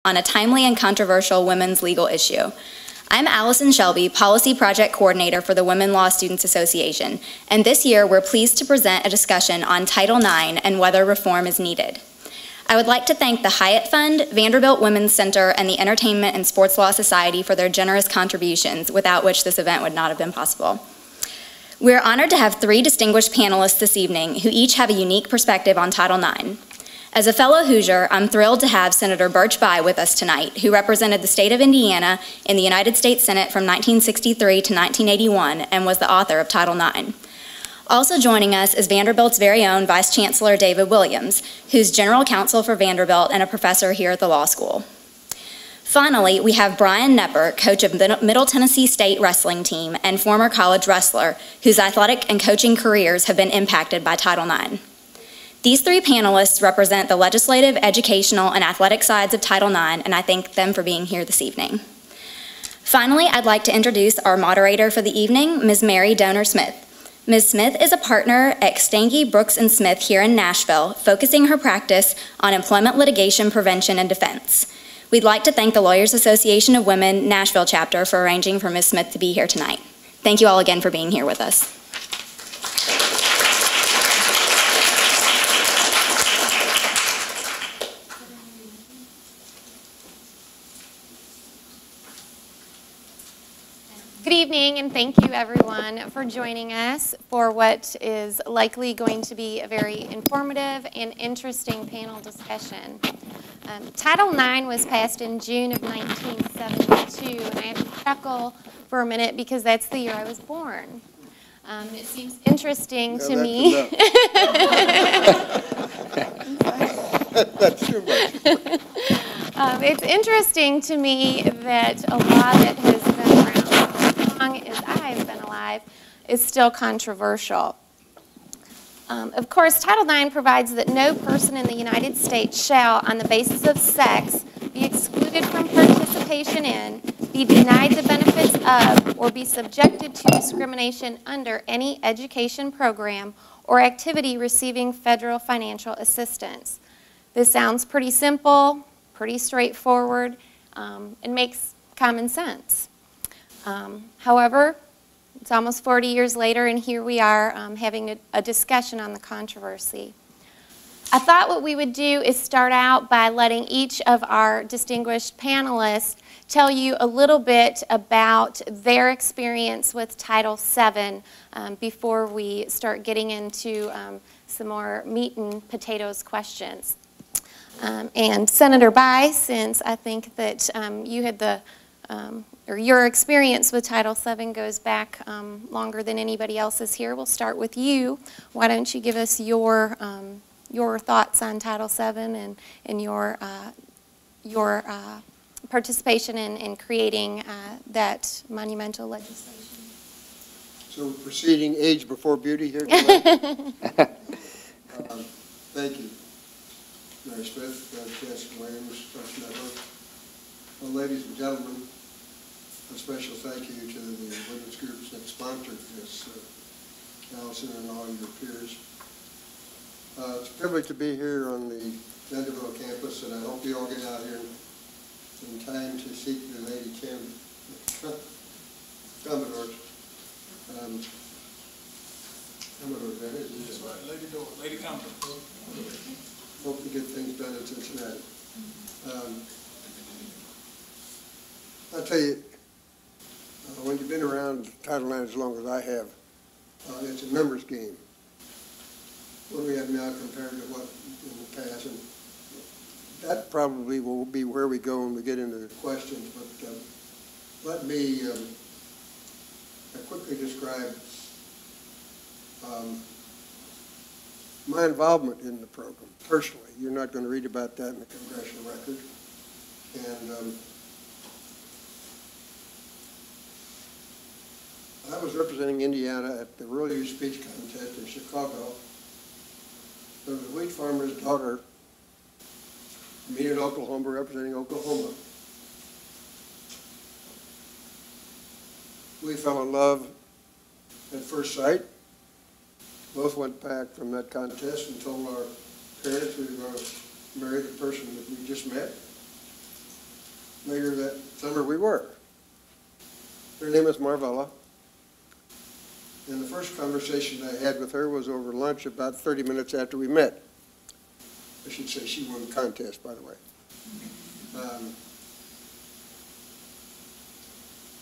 on a timely and controversial women's legal issue. I'm Allison Shelby, Policy Project Coordinator for the Women Law Students Association, and this year we're pleased to present a discussion on Title IX and whether reform is needed. I would like to thank the Hyatt Fund, Vanderbilt Women's Center, and the Entertainment and Sports Law Society for their generous contributions, without which this event would not have been possible. We're honored to have three distinguished panelists this evening who each have a unique perspective on Title IX. As a fellow Hoosier, I'm thrilled to have Senator Birch Bayh with us tonight, who represented the state of Indiana in the United States Senate from 1963 to 1981 and was the author of Title IX. Also joining us is Vanderbilt's very own Vice Chancellor David Williams, who's General Counsel for Vanderbilt and a professor here at the law school. Finally, we have Bryan Knepper, coach of Middle Tennessee State wrestling team and former college wrestler, whose athletic and coaching careers have been impacted by Title IX. These three panelists represent the legislative, educational, and athletic sides of Title IX, and I thank them for being here this evening. Finally, I'd like to introduce our moderator for the evening, Ms. Mary Donor-Smith. Ms. Smith is a partner at Stange, Brooks & Smith here in Nashville, focusing her practice on employment litigation prevention and defense. We'd like to thank the Lawyers Association of Women Nashville chapter for arranging for Ms. Smith to be here tonight. Thank you all again for being here with us. Good evening, and thank you everyone for joining us for what is likely going to be a very informative and interesting panel discussion. Title IX was passed in June of 1972, and I have to chuckle for a minute because that's the year I was born. It seems interesting to me. That's too much. It's interesting to me that a law that has been around as long as I've been alive is still controversial. Of course, Title IX provides that no person in the United States shall, on the basis of sex, be excluded from participation in, be denied the benefits of, or be subjected to discrimination under any education program or activity receiving federal financial assistance. This sounds pretty simple, pretty straightforward, and makes common sense. However, it's almost 40 years later, and here we are having a discussion on the controversy. I thought what we would do is start out by letting each of our distinguished panelists tell you a little bit about their experience with Title VII before we start getting into some more meat and potatoes questions. And Senator Bayh, since I think that you had the or your experience with Title VII goes back longer than anybody else's here. We'll start with you. Why don't you give us your thoughts on Title VII and your participation in creating that monumental legislation? So proceeding age before beauty here tonight. Thank you, Mary Smith, Chancellor Williams, Vice Knepper. Well, ladies and gentlemen, a special thank you to the women's groups that sponsored this, Allison and all your peers. It's a privilege to be here on the Vanderbilt campus, and I hope you all get out here in time to seek the Lady Commodores. Commodore, that is. That's right, Lady Commodore. Hope to get things done in Cincinnati. I'll tell you, when you've been around Title IX as long as I have, it's a numbers game. What we have now compared to what in the past, and that probably will be where we go when we get into the questions. But let me quickly describe my involvement in the program personally. You're not going to read about that in the congressional record, and I was representing Indiana at the Rural Youth Speech Contest in Chicago. There was a wheat farmer's daughter, me in Oklahoma, representing Oklahoma. We fell in love at first sight. Both went back from that contest and told our parents we were going to marry the person that we just met. later that summer we were. Her name is Marvella. And the first conversation I had with her was over lunch about 30 minutes after we met. I should say she won the contest, by the way.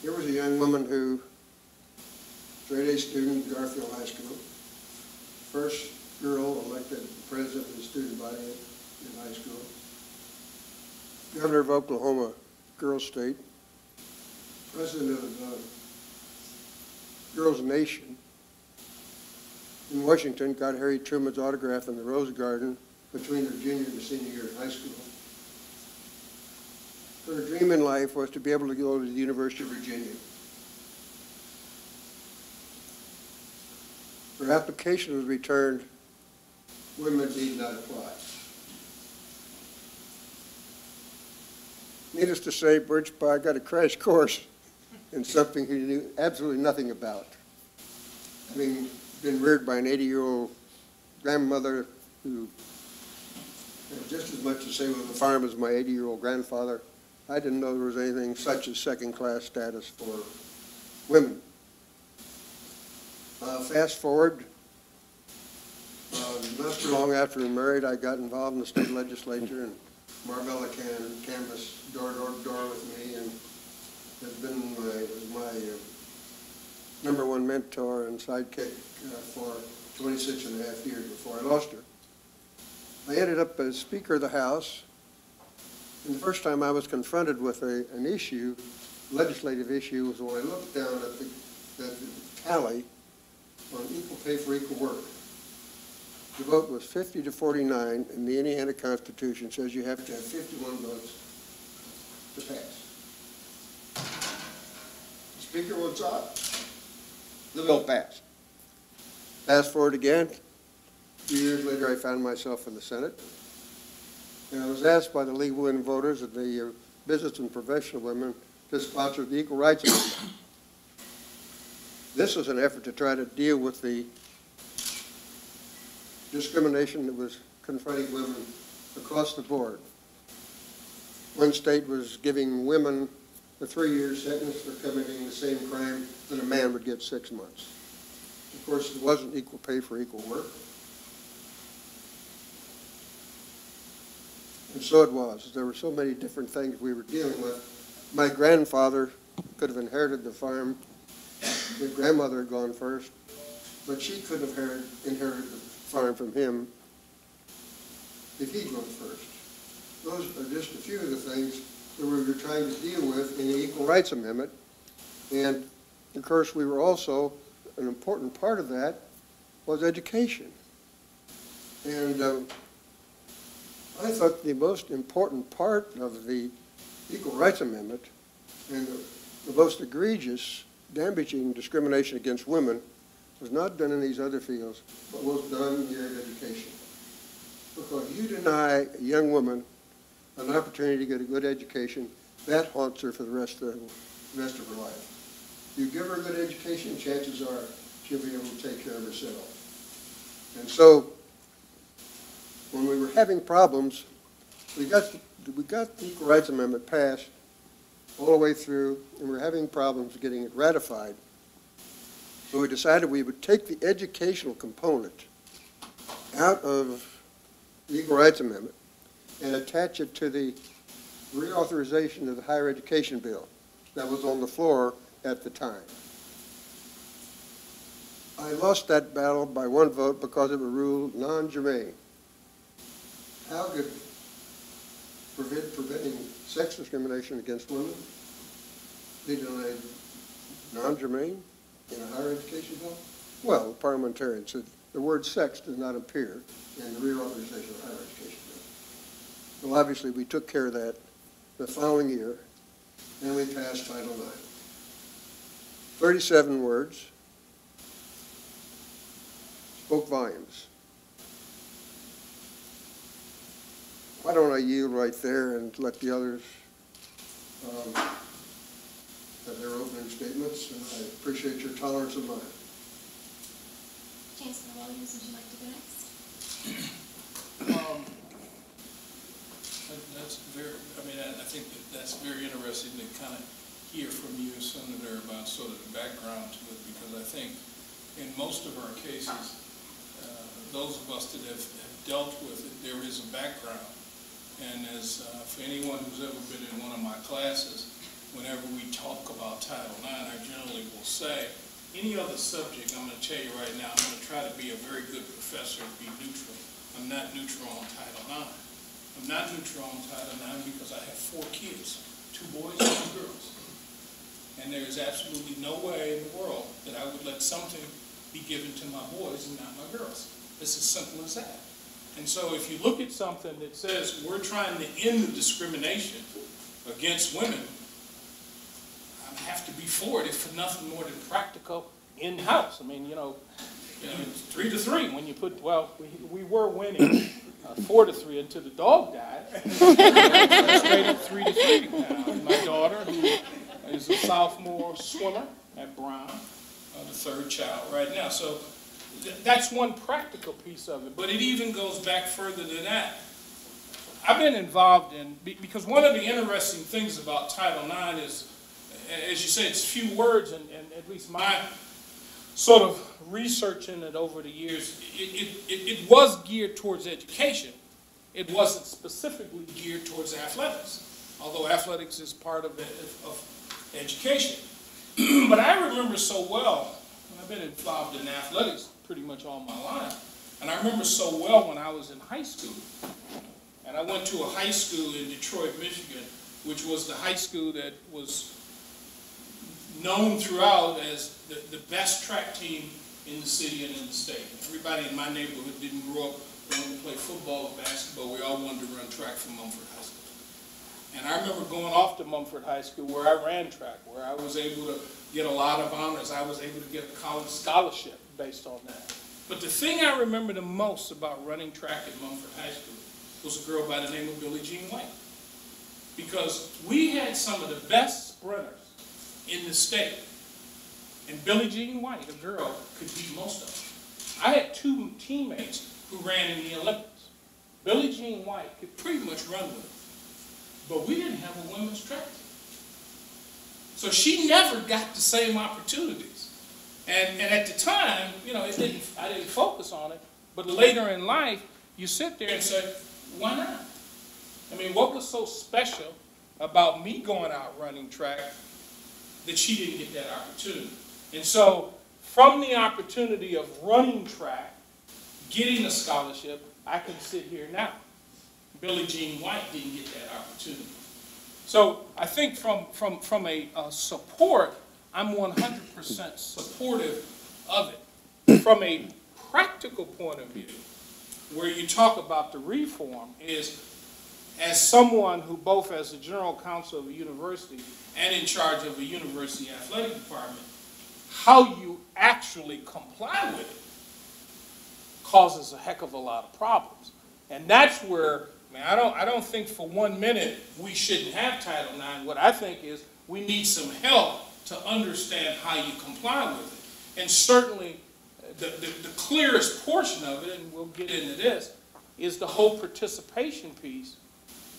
Here was a young woman who, straight A student at Garfield High School, first girl elected president of the student body in high school, governor of Oklahoma, Girls State, president of Girls Nation. In Washington, got Harry Truman's autograph in the Rose Garden between her junior and senior year in high school. Her dream in life was to be able to go to the University of Virginia. Her application was returned. Women need not apply. Needless to say, Birch Bayh got a crash course in something he knew absolutely nothing about. Having been reared by an 80-year-old grandmother who had just as much to say with the farm as my 80-year-old grandfather, I didn't know there was anything such as second-class status for women. Fast forward, not too long after we married, I got involved in the state legislature, and Marvella canvassed door to door with me, and has been my number one mentor and sidekick for 26 and a half years before I lost her. I ended up as Speaker of the House, and the first time I was confronted with an issue, legislative issue, was when I looked down at the tally on equal pay for equal work. The vote was 50 to 49, and the Indiana Constitution says you have to have 51 votes to pass. The Speaker votes up, the bill passed. Fast forward again, a few years later I found myself in the Senate, and I was asked by the League of Women Voters and the business and professional women to sponsor the Equal Rights Amendment. This was an effort to try to deal with the discrimination that was confronting women across the board. One state was giving women a 3-year sentence for committing the same crime that a man would get 6 months. Of course, it wasn't equal pay for equal work. And so it was. There were so many different things we were dealing with. My grandfather could have inherited the farm. My grandmother had gone first, but she couldn't have inherited the farm from him if he'd gone first. Those are just a few of the things that we were trying to deal with in the Equal Rights Amendment. And of course, we were also, an important part of that was education. And I thought the most important part of the Equal Rights Amendment and the most egregious, damaging discrimination against women was not done in these other fields, but was done here in education. Because you deny a young woman an opportunity to get a good education, that haunts her for the rest of her life. You give her a good education, chances are she'll be able to take care of herself. And so, when we were having problems, we got the Equal Rights Amendment passed all the way through, and we were having problems getting it ratified. So we decided we would take the educational component out of the Equal Rights Amendment and attach it to the reauthorization of the higher education bill that was on the floor at the time. I lost that battle by one vote because it was ruled non-germane. How could preventing sex discrimination against women be denied non-germane in a higher education bill? Well, the parliamentarian said the word sex does not appear in the reauthorization of the higher education bill. Well, obviously, we took care of that the following year, and we passed Title IX. 37 words, spoke volumes. Why don't I yield right there and let the others have their opening statements, and I appreciate your tolerance of mine. Chancellor Williams, would you like to go next? That's very, I mean, I think that's very interesting to kind of hear from you, Senator, about sort of the background to it, because I think in most of our cases, those of us that have dealt with it, there is a background. And as for anyone who's ever been in one of my classes, whenever we talk about Title IX, I generally will say, any other subject, I'm going to tell you right now, I'm going to try to be a very good professor and be neutral. I'm not neutral on Title IX. I'm not neutral on Title IX because I have 4 kids, 2 boys and 2 girls. And there is absolutely no way in the world that I would let something be given to my boys and not my girls. It's as simple as that. And so if you look at something that says we're trying to end the discrimination against women, I have to be for it, if for nothing more than practical in-house. I mean, it's 3-3 when you put, well, we were winning 4-3 until the dog died. Straight up 3-3 now. And my daughter, who is a sophomore swimmer at Brown, the 3rd child right now. So that's one practical piece of it, but it even goes back further than that. I've been involved in, because one of the interesting things about Title IX is, as you say, it's few words, and at least my sort of researching it over the years, it was geared towards education. It wasn't specifically geared towards athletics, although athletics is part of education. But I remember so well, I've been involved in athletics pretty much all my life, and I remember so well when I was in high school. And I went to a high school in Detroit, Michigan, which was the high school that was known throughout as the best track team in the city and in the state. Everybody in my neighborhood didn't grow up wanting to play football or basketball. We all wanted to run track for Mumford High School. And I remember going off to Mumford High School where I ran track, where I was able to get a lot of honors. I was able to get a college scholarship based on that. But the thing I remember the most about running track at Mumford High School was a girl by the name of Billie Jean White. Because we had some of the best sprinters in the state. And Billie Jean White, a girl, could beat most of them. I had 2 teammates who ran in the Olympics. Billie Jean White could pretty much run with them. But we didn't have a women's track team. So she never got the same opportunities. And at the time, I didn't focus on it. But later in life, you sit there and say, why not? I mean, what was so special about me going out running track that she didn't get that opportunity? And so, from the opportunity of running track, getting a scholarship, I can sit here now. Billie Jean White didn't get that opportunity. So, I think from a support, I'm 100% supportive of it. From a practical point of view, where you talk about the reform is, as someone who both as the general counsel of a university and in charge of a university athletic department, how you actually comply with it causes a heck of a lot of problems. And that's where, I don't think for 1 minute we shouldn't have Title IX. What I think is we need some help to understand how you comply with it. And certainly the clearest portion of it, and we'll get into this, is the whole participation piece.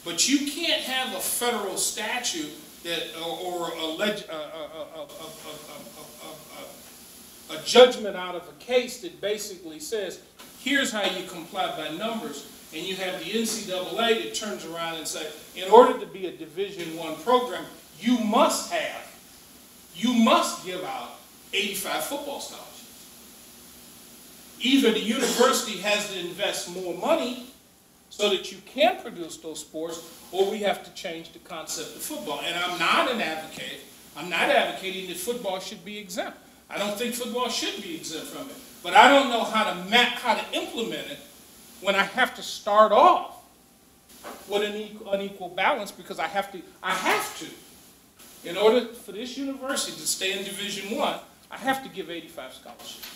But you can't have a federal statute that, or a judgment out of a case that basically says, here's how you comply by numbers, and you have the NCAA that turns around and says, in order to be a Division I program, you must give out 85 football scholarships. Either the university has to invest more money so that you can produce those sports, or we have to change the concept of football. And I'm not an advocate. I'm not advocating that football should be exempt. I don't think football should be exempt from it. But I don't know how to implement it when I have to start off with an unequal balance, because I have to. In order for this university to stay in Division I have to give 85 scholarships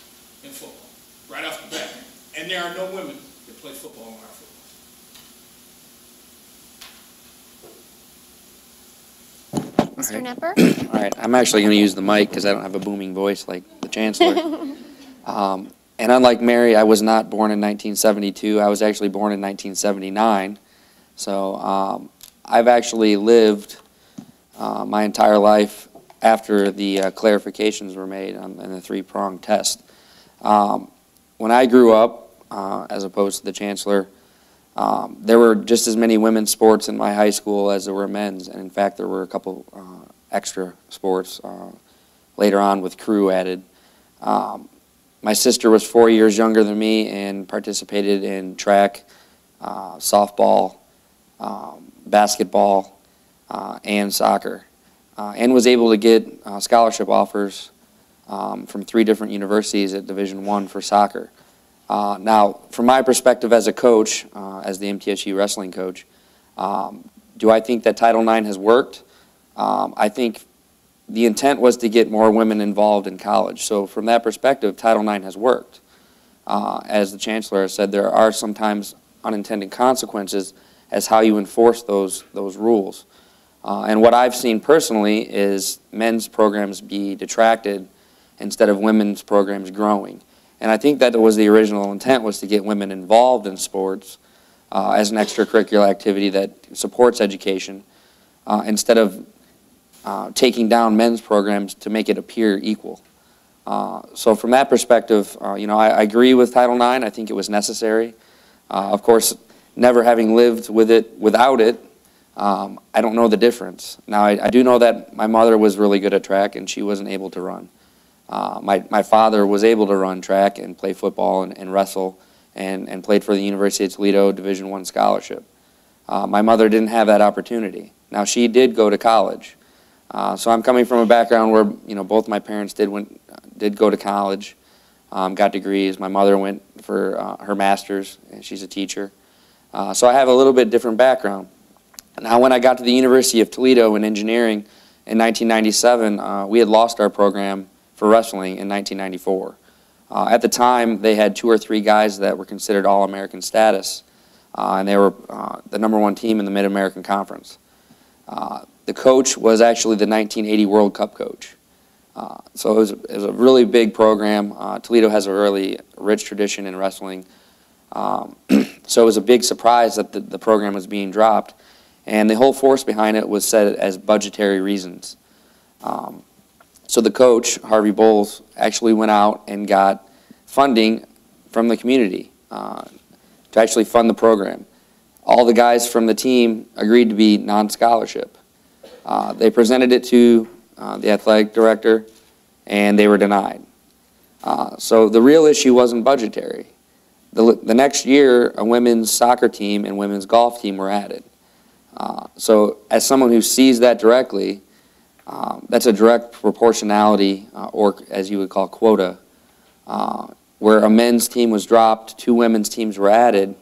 in football, right off the bat. And there are no women that play football in our football. Mr. Knepper? All right, I'm actually going to use the mic because I don't have a booming voice like the Chancellor. And unlike Mary, I was not born in 1972. I was actually born in 1979. So I've actually lived my entire life after the clarifications were made in the three-prong test. When I grew up, as opposed to the Chancellor, there were just as many women's sports in my high school as there were men's, and in fact there were a couple extra sports later on with crew added. My sister was 4 years younger than me and participated in track, softball, basketball, and soccer, and was able to get scholarship offers from 3 different universities at Division I for soccer. Now, from my perspective as a coach, as the MTSU wrestling coach, do I think that Title IX has worked? I think the intent was to get more women involved in college. So from that perspective, Title IX has worked. As the Chancellor has said, there are sometimes unintended consequences as how you enforce those rules. And what I've seen personally is men's programs be detracted instead of women's programs growing. And I think that was the original intent, was to get women involved in sports as an extracurricular activity that supports education instead of taking down men's programs to make it appear equal. So from that perspective, I agree with Title IX. I think it was necessary. Of course, never having lived with it without it, I don't know the difference. Now, I do know that my mother was really good at track and she wasn't able to run. My father was able to run track and play football and wrestle and played for the University of Toledo Division I scholarship. My mother didn't have that opportunity. Now, she did go to college. So I'm coming from a background where both my parents did go to college, got degrees. My mother went for her master's, and she's a teacher. So I have a little bit different background. Now, when I got to the University of Toledo in engineering in 1997, we had lost our program for wrestling in 1994. At the time, they had 2 or 3 guys that were considered All-American status, and they were the #1 team in the Mid-American Conference. The coach was actually the 1980 World Cup coach. So it was a really big program. Toledo has a really rich tradition in wrestling. So it was a big surprise that the program was being dropped. And the whole force behind it was set as budgetary reasons. So the coach, Harvey Bowles, actually went out and got funding from the community to actually fund the program. All the guys from the team agreed to be non-scholarship. They presented it to the athletic director, and they were denied. So the real issue wasn't budgetary. The next year, a women's soccer team and women's golf team were added. So as someone who sees that directly, that's a direct proportionality, or as you would call quota, where a men's team was dropped, 2 women's teams were added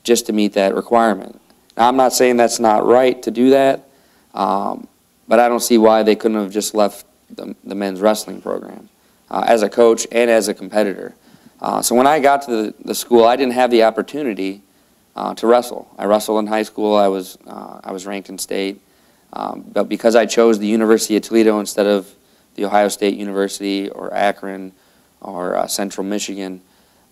just to meet that requirement. Now, I'm not saying that's not right to do that, but I don't see why they couldn't have just left the men's wrestling program as a coach and as a competitor. So when I got to the school, I didn't have the opportunity to wrestle. I wrestled in high school. I was ranked in state. But because I chose the University of Toledo instead of the Ohio State University or Akron or Central Michigan,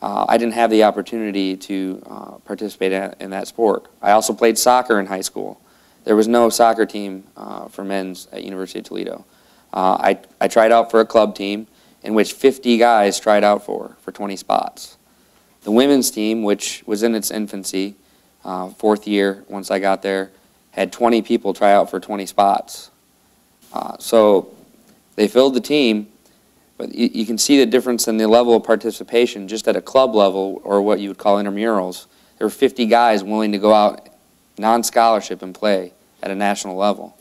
I didn't have the opportunity to participate in that sport. I also played soccer in high school. There was no soccer team for men's at University of Toledo. I tried out for a club team in which 50 guys tried out for 20 spots. The women's team, which was in its infancy, 4th year once I got there, had 20 people try out for 20 spots. So they filled the team, but you can see the difference in the level of participation just at a club level, or what you would call intramurals. There were 50 guys willing to go out non-scholarship and play at a national level,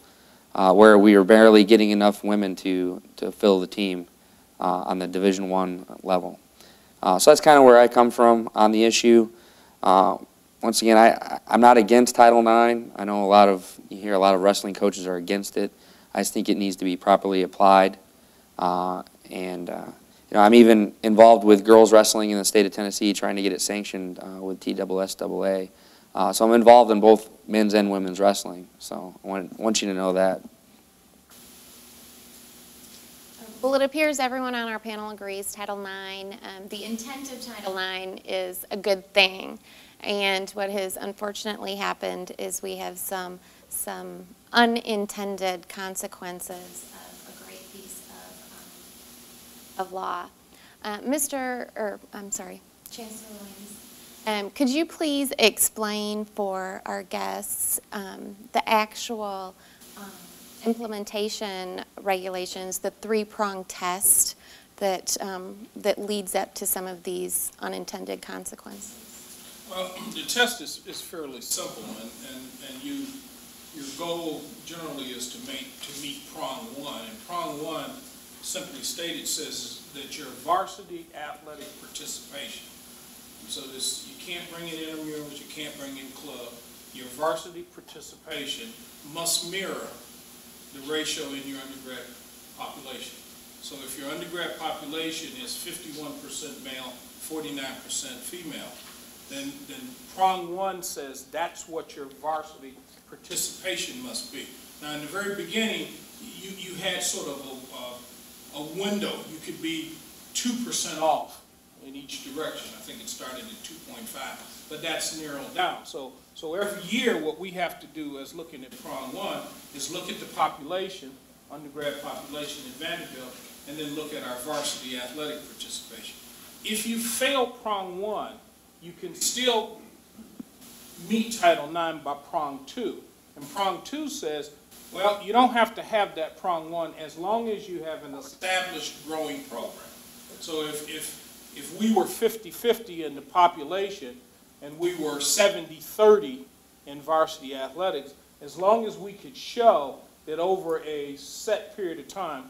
where we were barely getting enough women to fill the team on the Division I level. So that's kind of where I come from on the issue. Once again, I'm not against Title IX. I know you hear a lot of wrestling coaches are against it. I just think it needs to be properly applied. I'm even involved with girls wrestling in the state of Tennessee, trying to get it sanctioned with TSSAA. So I'm involved in both men's and women's wrestling. So I want you to know that. Well, it appears everyone on our panel agrees Title IX, the intent of Title IX is a good thing. And what has unfortunately happened is we have some unintended consequences of a great piece of law. Chancellor Williams, could you please explain for our guests the actual implementation regulations, the three-prong test that leads up to some of these unintended consequences? Well, the test is fairly simple, and your goal generally is to meet prong one. And prong one, simply stated, says that your varsity athletic participation. So you can't bring in intramurals, you can't bring in club. Your varsity participation must mirror the ratio in your undergrad population. So if your undergrad population is 51% male, 49% female, then prong one says that's what your varsity participation must be. Now, in the very beginning, you had sort of a window. You could be 2% off in each direction. I think it started at 2.5, but that's narrowed down. So every year, what we have to do as looking at prong one is look at the population, undergrad population at Vanderbilt, and then look at our varsity athletic participation. If you fail prong one, you can still meet Title IX by prong two. And prong two says, well, you don't have to have that prong one as long as you have an established growing program. So if we were 50-50 in the population and we were 70-30 in varsity athletics, as long as we could show that over a set period of time,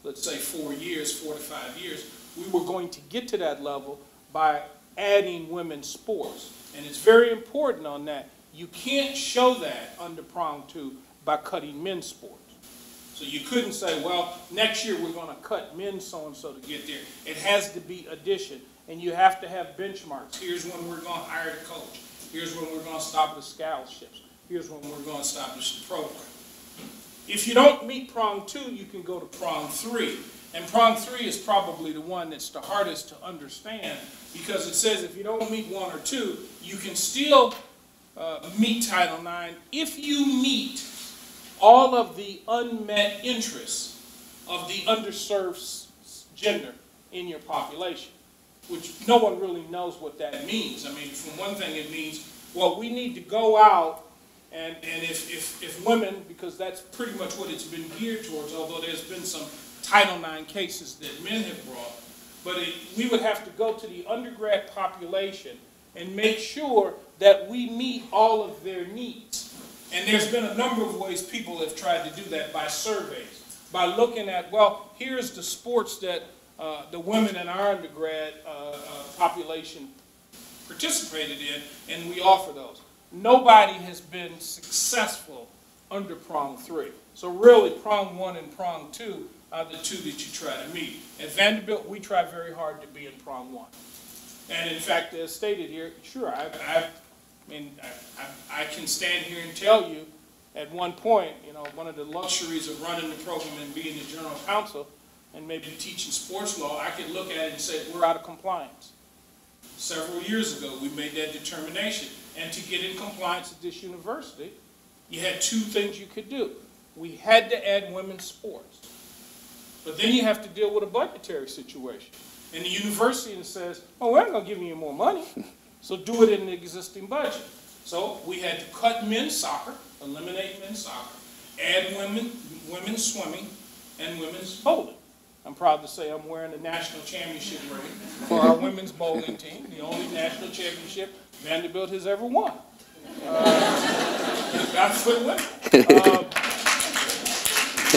let's say 4 years, 4 to 5 years, we were going to get to that level by adding women's sports. And it's very important on that. You can't show that under prong two by cutting men's sports. So you couldn't say, well, next year we're going to cut men's so-and-so to get there. It has to be addition. And you have to have benchmarks. Here's when we're going to hire the coach. Here's when we're going to stop the scholarships. Here's when we're going to establish the program. If you don't meet prong two, you can go to prong three. And prong three is probably the one that's the hardest to understand, because it says if you don't meet one or two, you can still meet Title IX if you meet all of the unmet interests of the underserved gender in your population, which no one really knows what that means. I mean, for one thing, it means, well, we need to go out and if women, because that's pretty much what it's been geared towards, although there's been some Title IX cases that men have brought, but we would have to go to the undergrad population and make sure that we meet all of their needs. And there's been a number of ways people have tried to do that by surveys, by looking at, well, here's the sports that the women in our undergrad population participated in, and we offer those. Nobody has been successful under prong three. So really, prong one and prong two are the two that you try to meet. At Vanderbilt, we try very hard to be in prong one. And in fact, as stated here, sure, I can stand here and tell you, at one point, you know, one of the luxuries of running the program and being the general counsel and maybe teaching sports law, I could look at it and say, we're out of compliance. Several years ago, we made that determination. And to get in compliance at this university, you had two things you could do. We had to add women's sports. But then you have to deal with a budgetary situation. And the university says, oh, we're not going to give you more money, so do it in the existing budget. So we had to cut men's soccer, eliminate men's soccer, add women's swimming, and women's bowling. I'm proud to say I'm wearing the national championship ring for our women's bowling team, the only national championship Vanderbilt has ever won. That's for the women.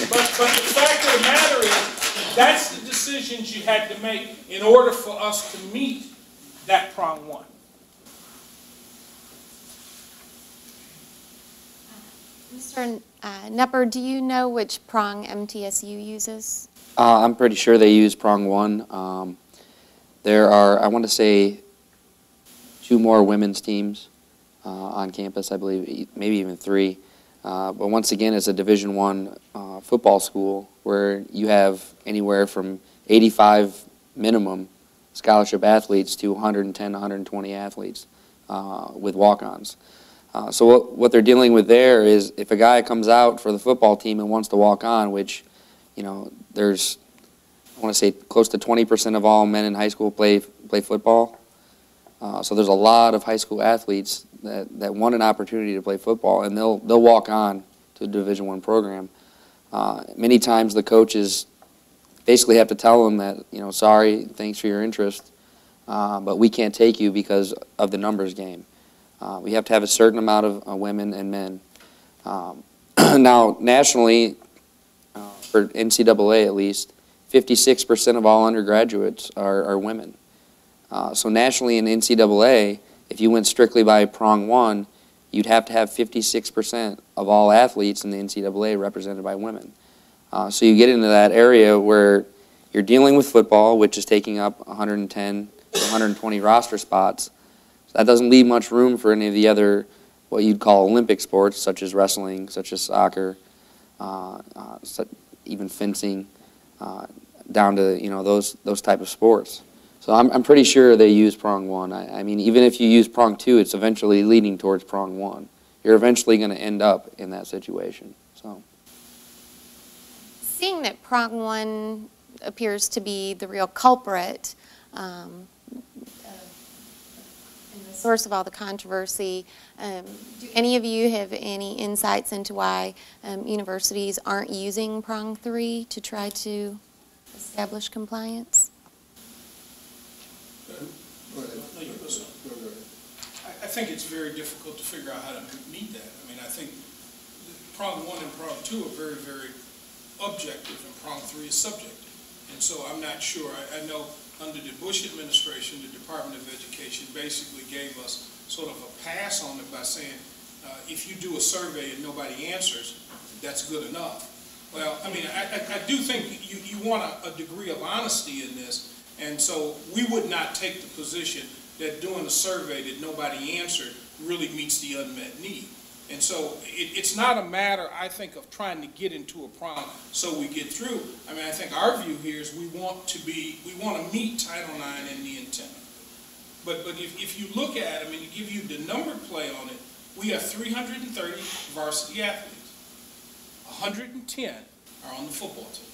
But the fact of the matter is, that's the decisions you had to make in order for us to meet that prong one. Mr. Knepper, do you know which prong MTSU uses? I'm pretty sure they use prong one. There are, I want to say, 2 more women's teams on campus, I believe, maybe even 3. But once again, it's a Division I football school where you have anywhere from 85 minimum scholarship athletes to 110, 120 athletes. with walk-ons. So what they're dealing with there is if a guy comes out for the football team and wants to walk on, which, you know, there's, I want to say close to 20% of all men in high school play football. So there's a lot of high school athletes that want an opportunity to play football, and they'll walk on to a Division I program. Many times the coaches basically have to tell them that, you know, sorry, thanks for your interest, but we can't take you because of the numbers game. We have to have a certain amount of women and men. Now, nationally, for NCAA at least, 56% of all undergraduates are women. So nationally in NCAA, if you went strictly by prong one, you'd have to have 56% of all athletes in the NCAA represented by women. So you get into that area where you're dealing with football, which is taking up 110 to 120 roster spots. That doesn't leave much room for any of the other, what you'd call Olympic sports, such as wrestling, such as soccer, even fencing, down to, you know, those type of sports. So I'm pretty sure they use prong one. I mean, even if you use prong two, it's eventually leading towards prong one. You're eventually going to end up in that situation. So, seeing that prong one appears to be the real culprit, source of all the controversy. Do any of you have any insights into why universities aren't using prong three to try to establish compliance? I think it's very difficult to figure out how to meet that. I mean, I think prong one and prong two are very, very objective, and prong three is subjective. And so I'm not sure. I know under the Bush administration, the Department of Education basically gave us sort of a pass on it by saying, if you do a survey and nobody answers, that's good enough. Well, I mean, I do think you want a degree of honesty in this, and so we would not take the position that doing a survey that nobody answered really meets the unmet need. And so it's not a matter, I think, of trying to get into a prong so we get through. I mean, I think our view here is we want to meet Title IX and the intent. But if you look at, I mean, to give you the number play on it, we have 330 varsity athletes. 110 are on the football team.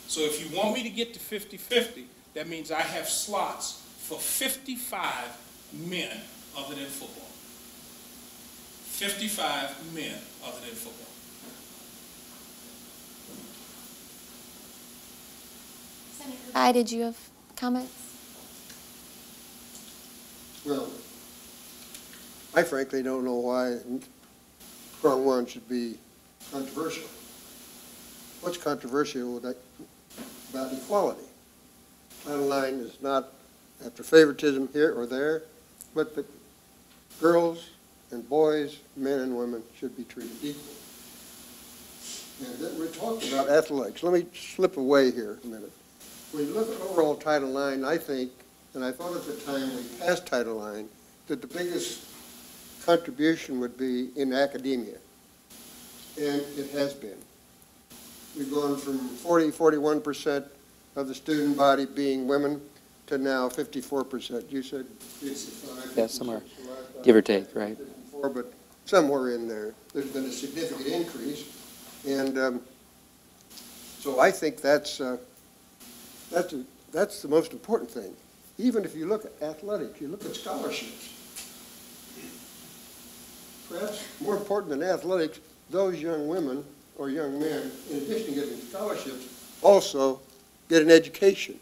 So if you want me to get to 50-50, that means I have slots for 55 men other than football. 55 men other than football. Senator Bayh, did you have comments? Well, I frankly don't know why prong one should be controversial. What's controversial about equality? Title IX is not after favoritism here or there, but the girls and boys, men and women should be treated equal. And then we're talking about athletics. Let me slip away here a minute. When you look at overall Title IX, I think, and I thought at the time we passed Title IX, that the biggest contribution would be in academia. And it has been. We've gone from 41% of the student body being women to now 54%. You said 55. yeah, somewhere, give or take, right? 54, but somewhere in there, there's been a significant increase. And so I think that's the most important thing. Even if you look at athletics, you look at scholarships. Perhaps more important than athletics, those young women or young men, in addition to getting scholarships, also get an education.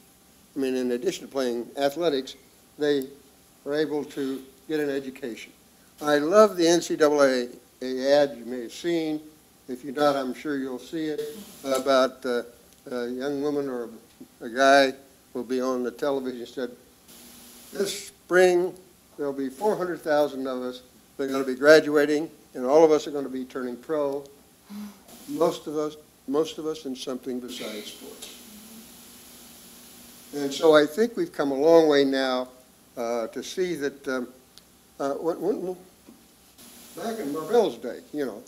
I mean, in addition to playing athletics, they are able to get an education. I love the NCAA ad you may have seen. If you're not, I'm sure you'll see it, about a young woman or a guy will be on the television said, this spring there'll be 400,000 of us that are going to be graduating, and all of us are going to be turning pro. Most of us in something besides sports. And so I think we've come a long way now to see that back in Marvell's day, you know,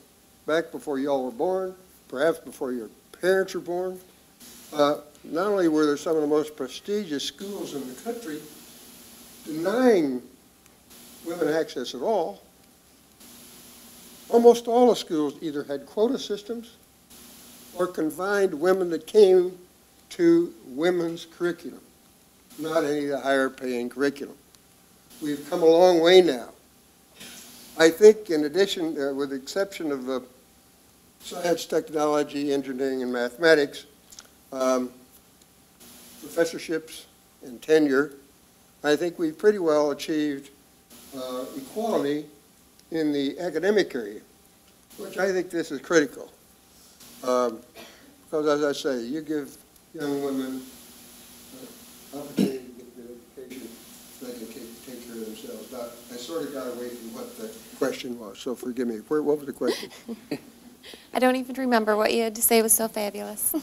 back before y'all were born, perhaps before your parents were born, not only were there some of the most prestigious schools in the country denying women access at all, almost all the schools either had quota systems or confined women that came to women's curriculum, not any of the higher paying curriculum. We've come a long way now. I think in addition, with the exception of science, technology, engineering, and mathematics, professorships and tenure, I think we've pretty well achieved equality in the academic area, which I think this is critical. Because as I say, you give young women opportunity to get an education, they can take care of themselves. Now, I sort of got away from what the question was, so forgive me. What was the question? I don't even remember what you had to say was so fabulous.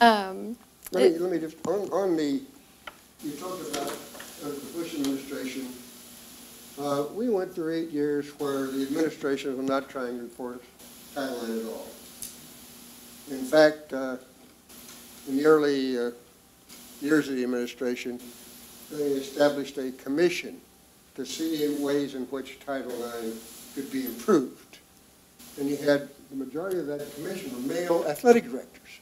Let me just, on the, you talked about the Bush administration. We went through 8 years where the administration was not trying to enforce Title IX at all. In fact, in the early years of the administration, they established a commission to see ways in which Title IX could be improved. And you had the majority of that commission were male athletic directors.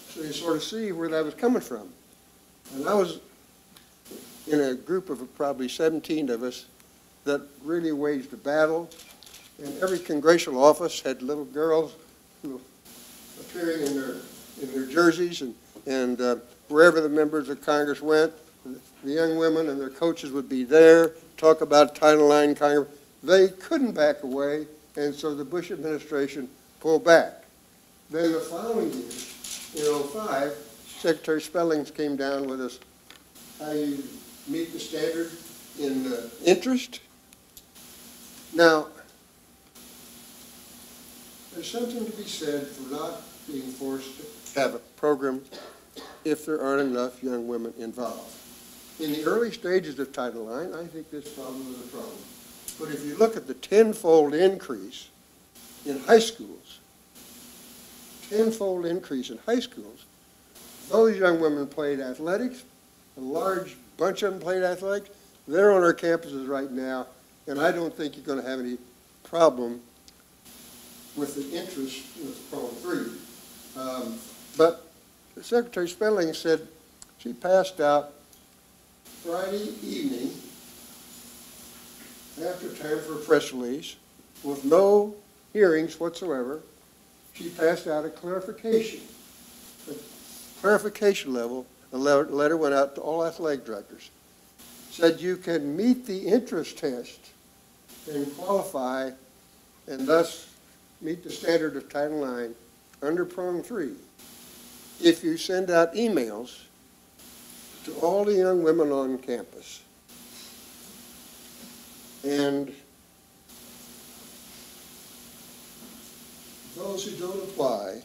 So you sort of see where that was coming from. And I was in a group of probably 17 of us that really waged a battle. And every congressional office had little girls appearing in their jerseys, and wherever the members of Congress went, the young women and their coaches would be there, talk about Title IX Congress. They couldn't back away, and so the Bush administration pulled back. Then the following year, in 2005, Secretary Spellings came down with us, how you meet the standard in interest. Now, there's something to be said for not being forced to have a program if there aren't enough young women involved. In the early stages of Title IX, I think this problem is a problem. But if you look at the tenfold increase in high schools, those young women played athletics, a large bunch of them played athletics. They're on our campuses right now, and I don't think you're going to have any problem with the interest with prong 3. But Secretary Spelling said she passed out Friday evening, after time for a press release, with no hearings whatsoever. She passed out a clarification level. A letter went out to all athletic directors. Said you can meet the interest test and qualify and thus meet the standard of Title IX under prong 3 if you send out emails to all the young women on campus. And those who don't apply,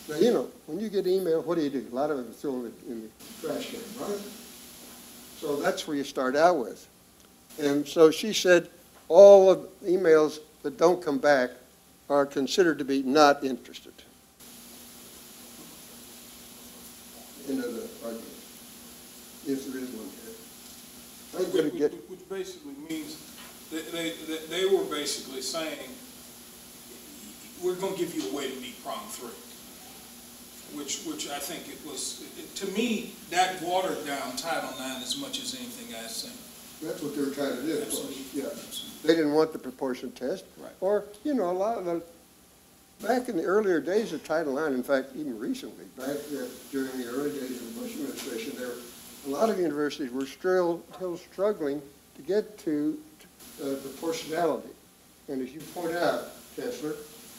now, you know, when you get email, what do? A lot of them throw it in the trash can, right? So that's where you start out with. And so she said all of the emails that don't come back are considered to be not interested. End of the argument, if there is one here. I'm going to get... Which basically means they were basically saying, we're going to give you a way to meet prong 3. Which I think it was, to me, that watered down Title IX as much as anything I've seen. That's what they were trying to do. Absolutely. Yeah. Absolutely. They didn't want the proportion test. Right. Or, you know, a lot of the, back in the earlier days of Title IX, in fact, even recently, back during the early days of the Bush administration, a lot of universities were still struggling to get to proportionality. And as you point out, Chancellor,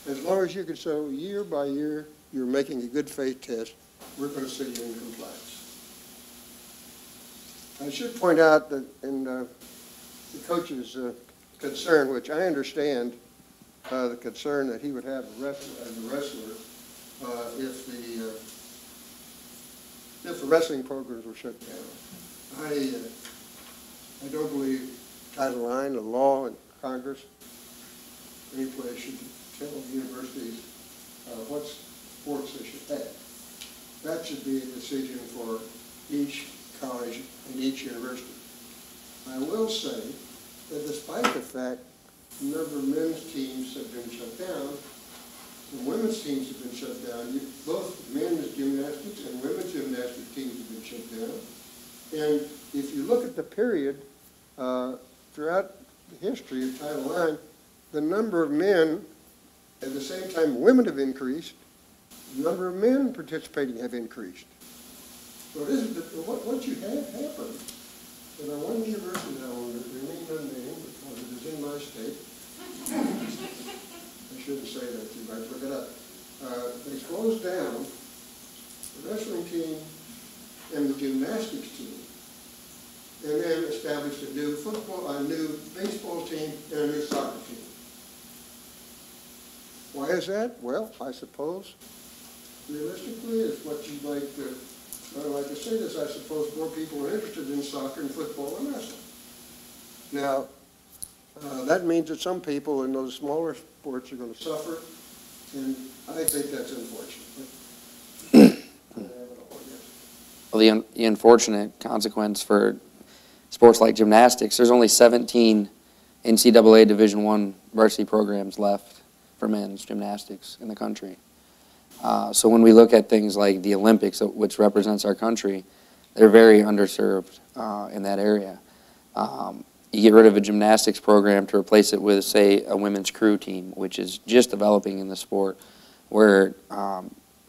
as long as you can show year by year you're making a good faith test, we're going to see you in compliance. I should point out that in the coach's concern, which I understand, the concern that he would have as a wrestler if the wrestling programs were shut down. I don't believe Title IX, the law, and Congress, any place should tell universities what sports they should have. That should be a decision for each college and each university. I will say that despite the fact the number of men's teams have been shut down, and women's teams have been shut down, both men's gymnastics and women's gymnastics teams have been shut down. And if you look at the period throughout the history of Title IX, the number of men, at the same time women have increased, the number of men participating have increased. So what you have happened, and I one university now remain unnamed because it is in my state. I shouldn't say that to you, but I look it up. They closed down the wrestling team and the gymnastics team, and then established a new new baseball team, and a new soccer team. Why is that? Well, I suppose, realistically, it's what you'd like to, I don't like to say this, I suppose more people are interested in soccer and football and wrestling. Now, that means that some people in those smaller sports are going to suffer, and I think that's unfortunate. Well, the unfortunate consequence for sports like gymnastics, there's only 17 NCAA Division I varsity programs left for men's gymnastics in the country. So when we look at things like the Olympics, which represents our country, they're very underserved in that area. You get rid of a gymnastics program to replace it with, say, a women's crew team, which is just developing in the sport, where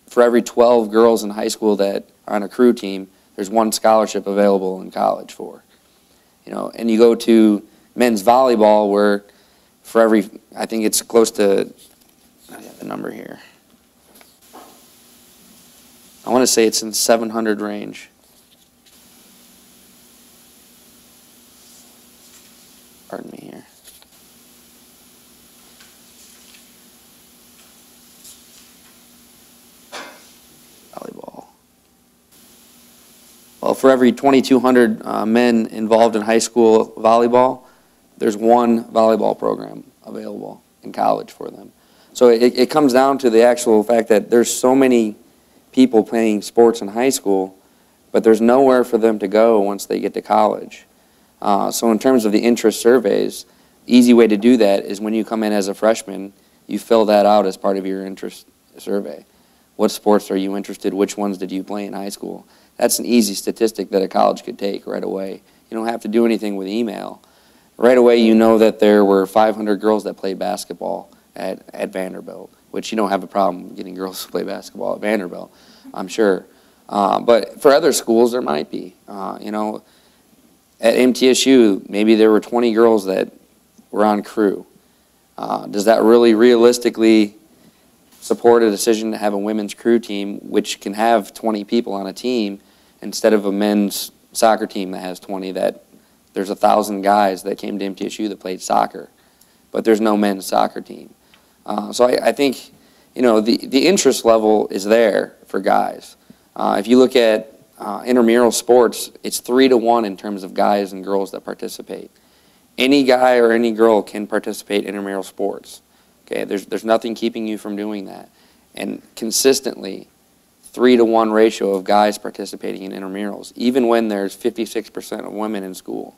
for every 12 girls in high school that are on a crew team, there's one scholarship available in college for. You know, and you go to men's volleyball, where for every, I think it's close to, I have the number here. I want to say it's in 700 range. Pardon me here. Volleyball. Well, for every 2,200 men involved in high school volleyball, there's one volleyball program available in college for them. So it comes down to the actual fact that there's so many people playing sports in high school, but there's nowhere for them to go once they get to college. So in terms of the interest surveys, easy way to do that is when you come in as a freshman, you fill that out as part of your interest survey. What sports are you interested? Which ones did you play in high school? That's an easy statistic that a college could take right away. You don't have to do anything with email. Right away you know that there were 500 girls that played basketball at Vanderbilt, which you don't have a problem getting girls to play basketball at Vanderbilt, I'm sure. But for other schools there might be. You know, at MTSU, maybe there were 20 girls that were on crew. Does that really realistically support a decision to have a women's crew team, which can have 20 people on a team, instead of a men's soccer team that has 20, that there's 1,000 guys that came to MTSU that played soccer, but there's no men's soccer team. So I think, you know, the interest level is there for guys. If you look at intramural sports, it's 3-to-1 in terms of guys and girls that participate. Any guy or any girl can participate in intramural sports. Okay, there's nothing keeping you from doing that. And consistently, 3-to-1 ratio of guys participating in intramurals, even when there's 56% of women in school.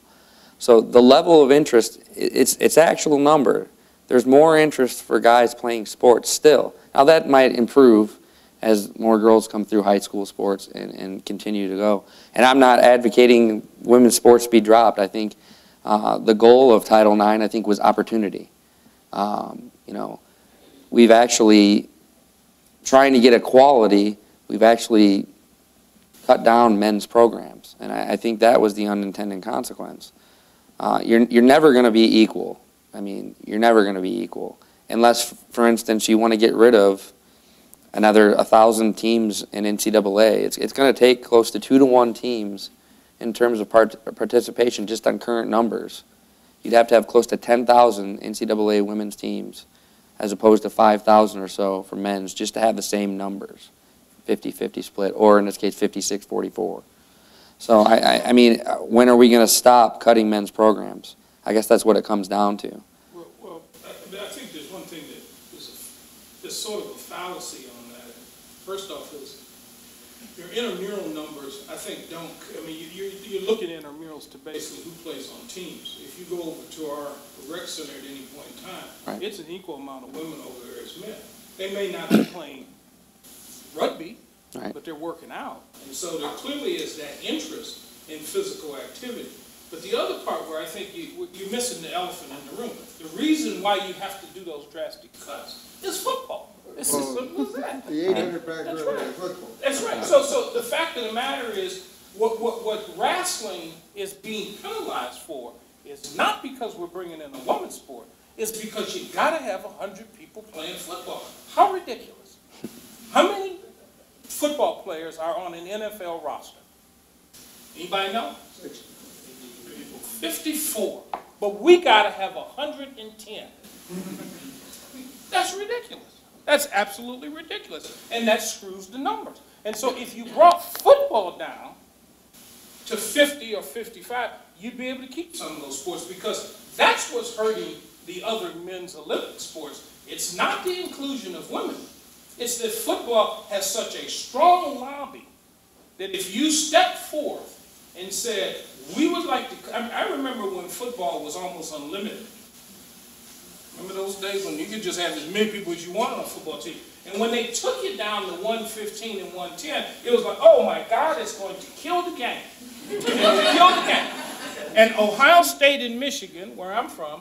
So the level of interest, it's actual number. There's more interest for guys playing sports still. Now that might improve as more girls come through high school sports and continue to go. And I'm not advocating women's sports be dropped. I think the goal of Title IX, I think, was opportunity. You know, we've actually, trying to get equality, we've actually cut down men's programs. And I think that was the unintended consequence. You're never going to be equal. I mean, you're never going to be equal. Unless, for instance, you want to get rid of another 1,000 teams in NCAA. It's going to take close to 2-to-1 teams in terms of participation just on current numbers. You'd have to have close to 10,000 NCAA women's teams as opposed to 5,000 or so for men's just to have the same numbers, 50-50 split, or in this case 56-44. So, I mean, when are we going to stop cutting men's programs? I guess that's what it comes down to. Well, I think there's one thing that there's sort of a fallacy on that. First off is Your intramural numbers, I think, don't, I mean, you're looking at intramurals to basically who plays on teams. If you go over to our rec center at any point in time, Right. it's an equal amount of women over there as men. They may not be playing rugby, Right. but they're working out. And so there clearly is that interest in physical activity. But the other part where I think you're missing the elephant in the room, the reason why you have to do those drastic cuts is football. It's as simple as that. The 800 back That's row right. in football. That's right. So the fact of the matter is, what wrestling is being penalized for is not because we're bringing in a women's sport. It's because you got to have 100 people playing football. How ridiculous! How many football players are on an NFL roster? Anybody know? 54. But we got to have 110. That's ridiculous. That's absolutely ridiculous. And that screws the numbers. And so if you brought football down to 50 or 55, you'd be able to keep some of those sports, because that's what's hurting the other men's Olympic sports. It's not the inclusion of women. It's that football has such a strong lobby that if you stepped forth and said, we would like to, I remember when football was almost unlimited. Remember those days when you could just have as many people as you want on a football team? And when they took it down to 115 and 110, it was like, oh my God, it's going to kill the game. It's going to kill the game. And Ohio State and Michigan, where I'm from,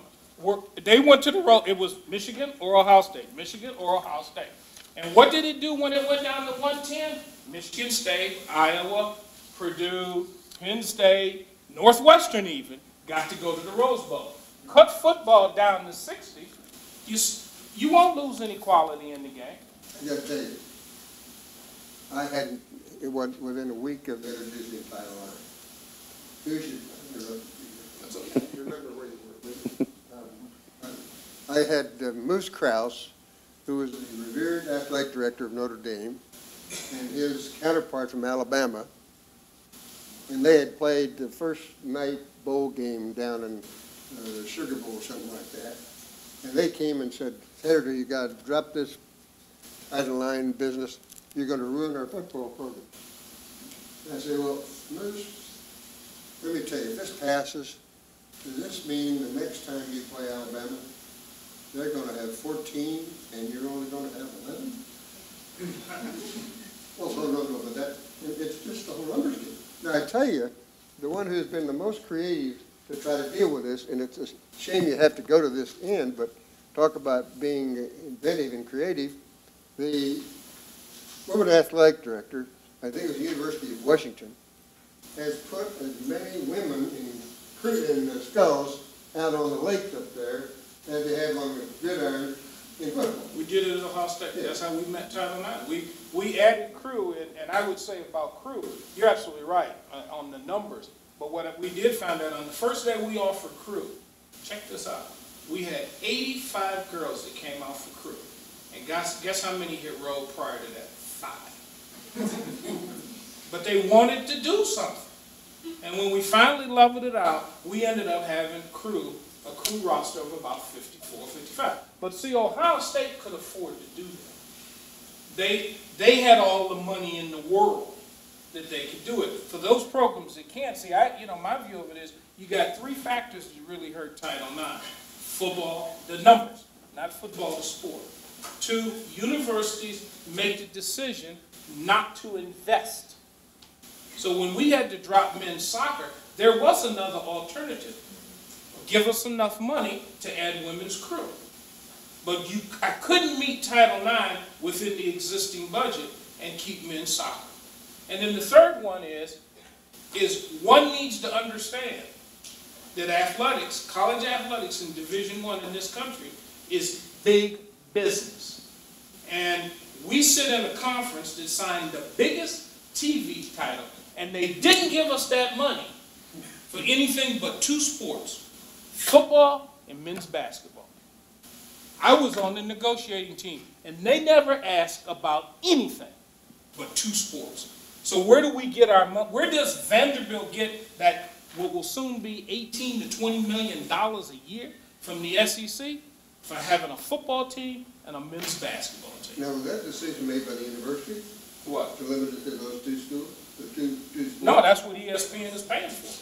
they went to the road. It was Michigan or Ohio State, Michigan or Ohio State. And what did it do when it went down to 110? Michigan State, Iowa, Purdue, Penn State, Northwestern even, got to go to the Rose Bowl. Cut football down to 60, you won't lose any quality in the game. I got to tell you, I hadn't, it was within a week of introducing Title IX. Here's your, That's okay. you remember where you were. I had Moose Krause, who was the revered athletic director of Notre Dame, and his counterpart from Alabama, and they had played the first night bowl game down in Sugar Bowl or something like that. And they came and said, Senator, you got to drop this Title IX business. You're going to ruin our football program. And I said, well, Moose, let me tell you, if this passes, does this mean the next time you play Alabama, they're going to have 14 and you're only going to have 11? Well, no, but it's just the whole numbers game. Now, I tell you, the one who's been the most creative to try to deal with this, and it's a shame you have to go to this end, but talk about being inventive and creative, the woman athletic director, I think it was the University of Washington, has put as many women in sculls out on the lakes up there as they have on the gridiron in football. We did it at Ohio State. Yeah. That's how we met Title IX. We added crew, and I would say about crew, you're absolutely right on the numbers. But what we did find out on the first day we offered crew, check this out, we had 85 girls that came out for crew. And guess how many hit road prior to that? 5. But they wanted to do something. And when we finally leveled it out, we ended up having a crew roster of about 54, 55. But see, Ohio State could afford to do that. They had all the money in the world that they could do it. For those programs that can't, see, my view of it is you got 3 factors that really hurt Title IX. Football, the numbers, not football, the sport. 2, universities make the decision not to invest. So when we had to drop men's soccer, there was another alternative. Give us enough money to add women's crew. But I couldn't meet Title IX within the existing budget and keep men's soccer. And then the third one is one needs to understand that athletics, college athletics in Division I in this country is big business. And we sit in a conference that signed the biggest TV title, and they didn't give us that money for anything but 2 sports, football and men's basketball. I was on the negotiating team, and they never asked about anything but 2 sports. So where do we get our money? Where does Vanderbilt get that what will soon be $18 to $20 million a year from the SEC for having a football team and a men's basketball team? Now, was that decision made by the university? What? To limit it to those two schools? The two schools? No, that's what ESPN is paying for.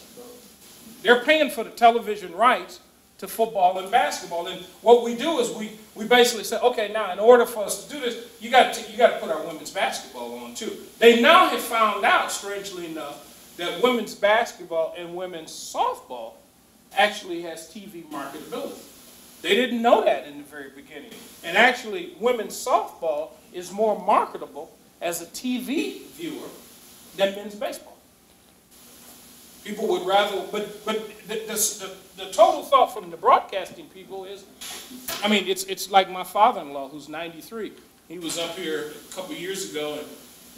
They're paying for the television rights to football and basketball. And what we do is we basically say, okay, now in order for us to do this, you got to put our women's basketball on too. They now have found out, strangely enough, that women's basketball and women's softball actually has TV marketability. They didn't know that in the very beginning. And actually, women's softball is more marketable as a TV viewer than men's baseball. People would rather, but the total thought from the broadcasting people is, I mean, it's like my father-in-law who's 93. He was up here a couple years ago, and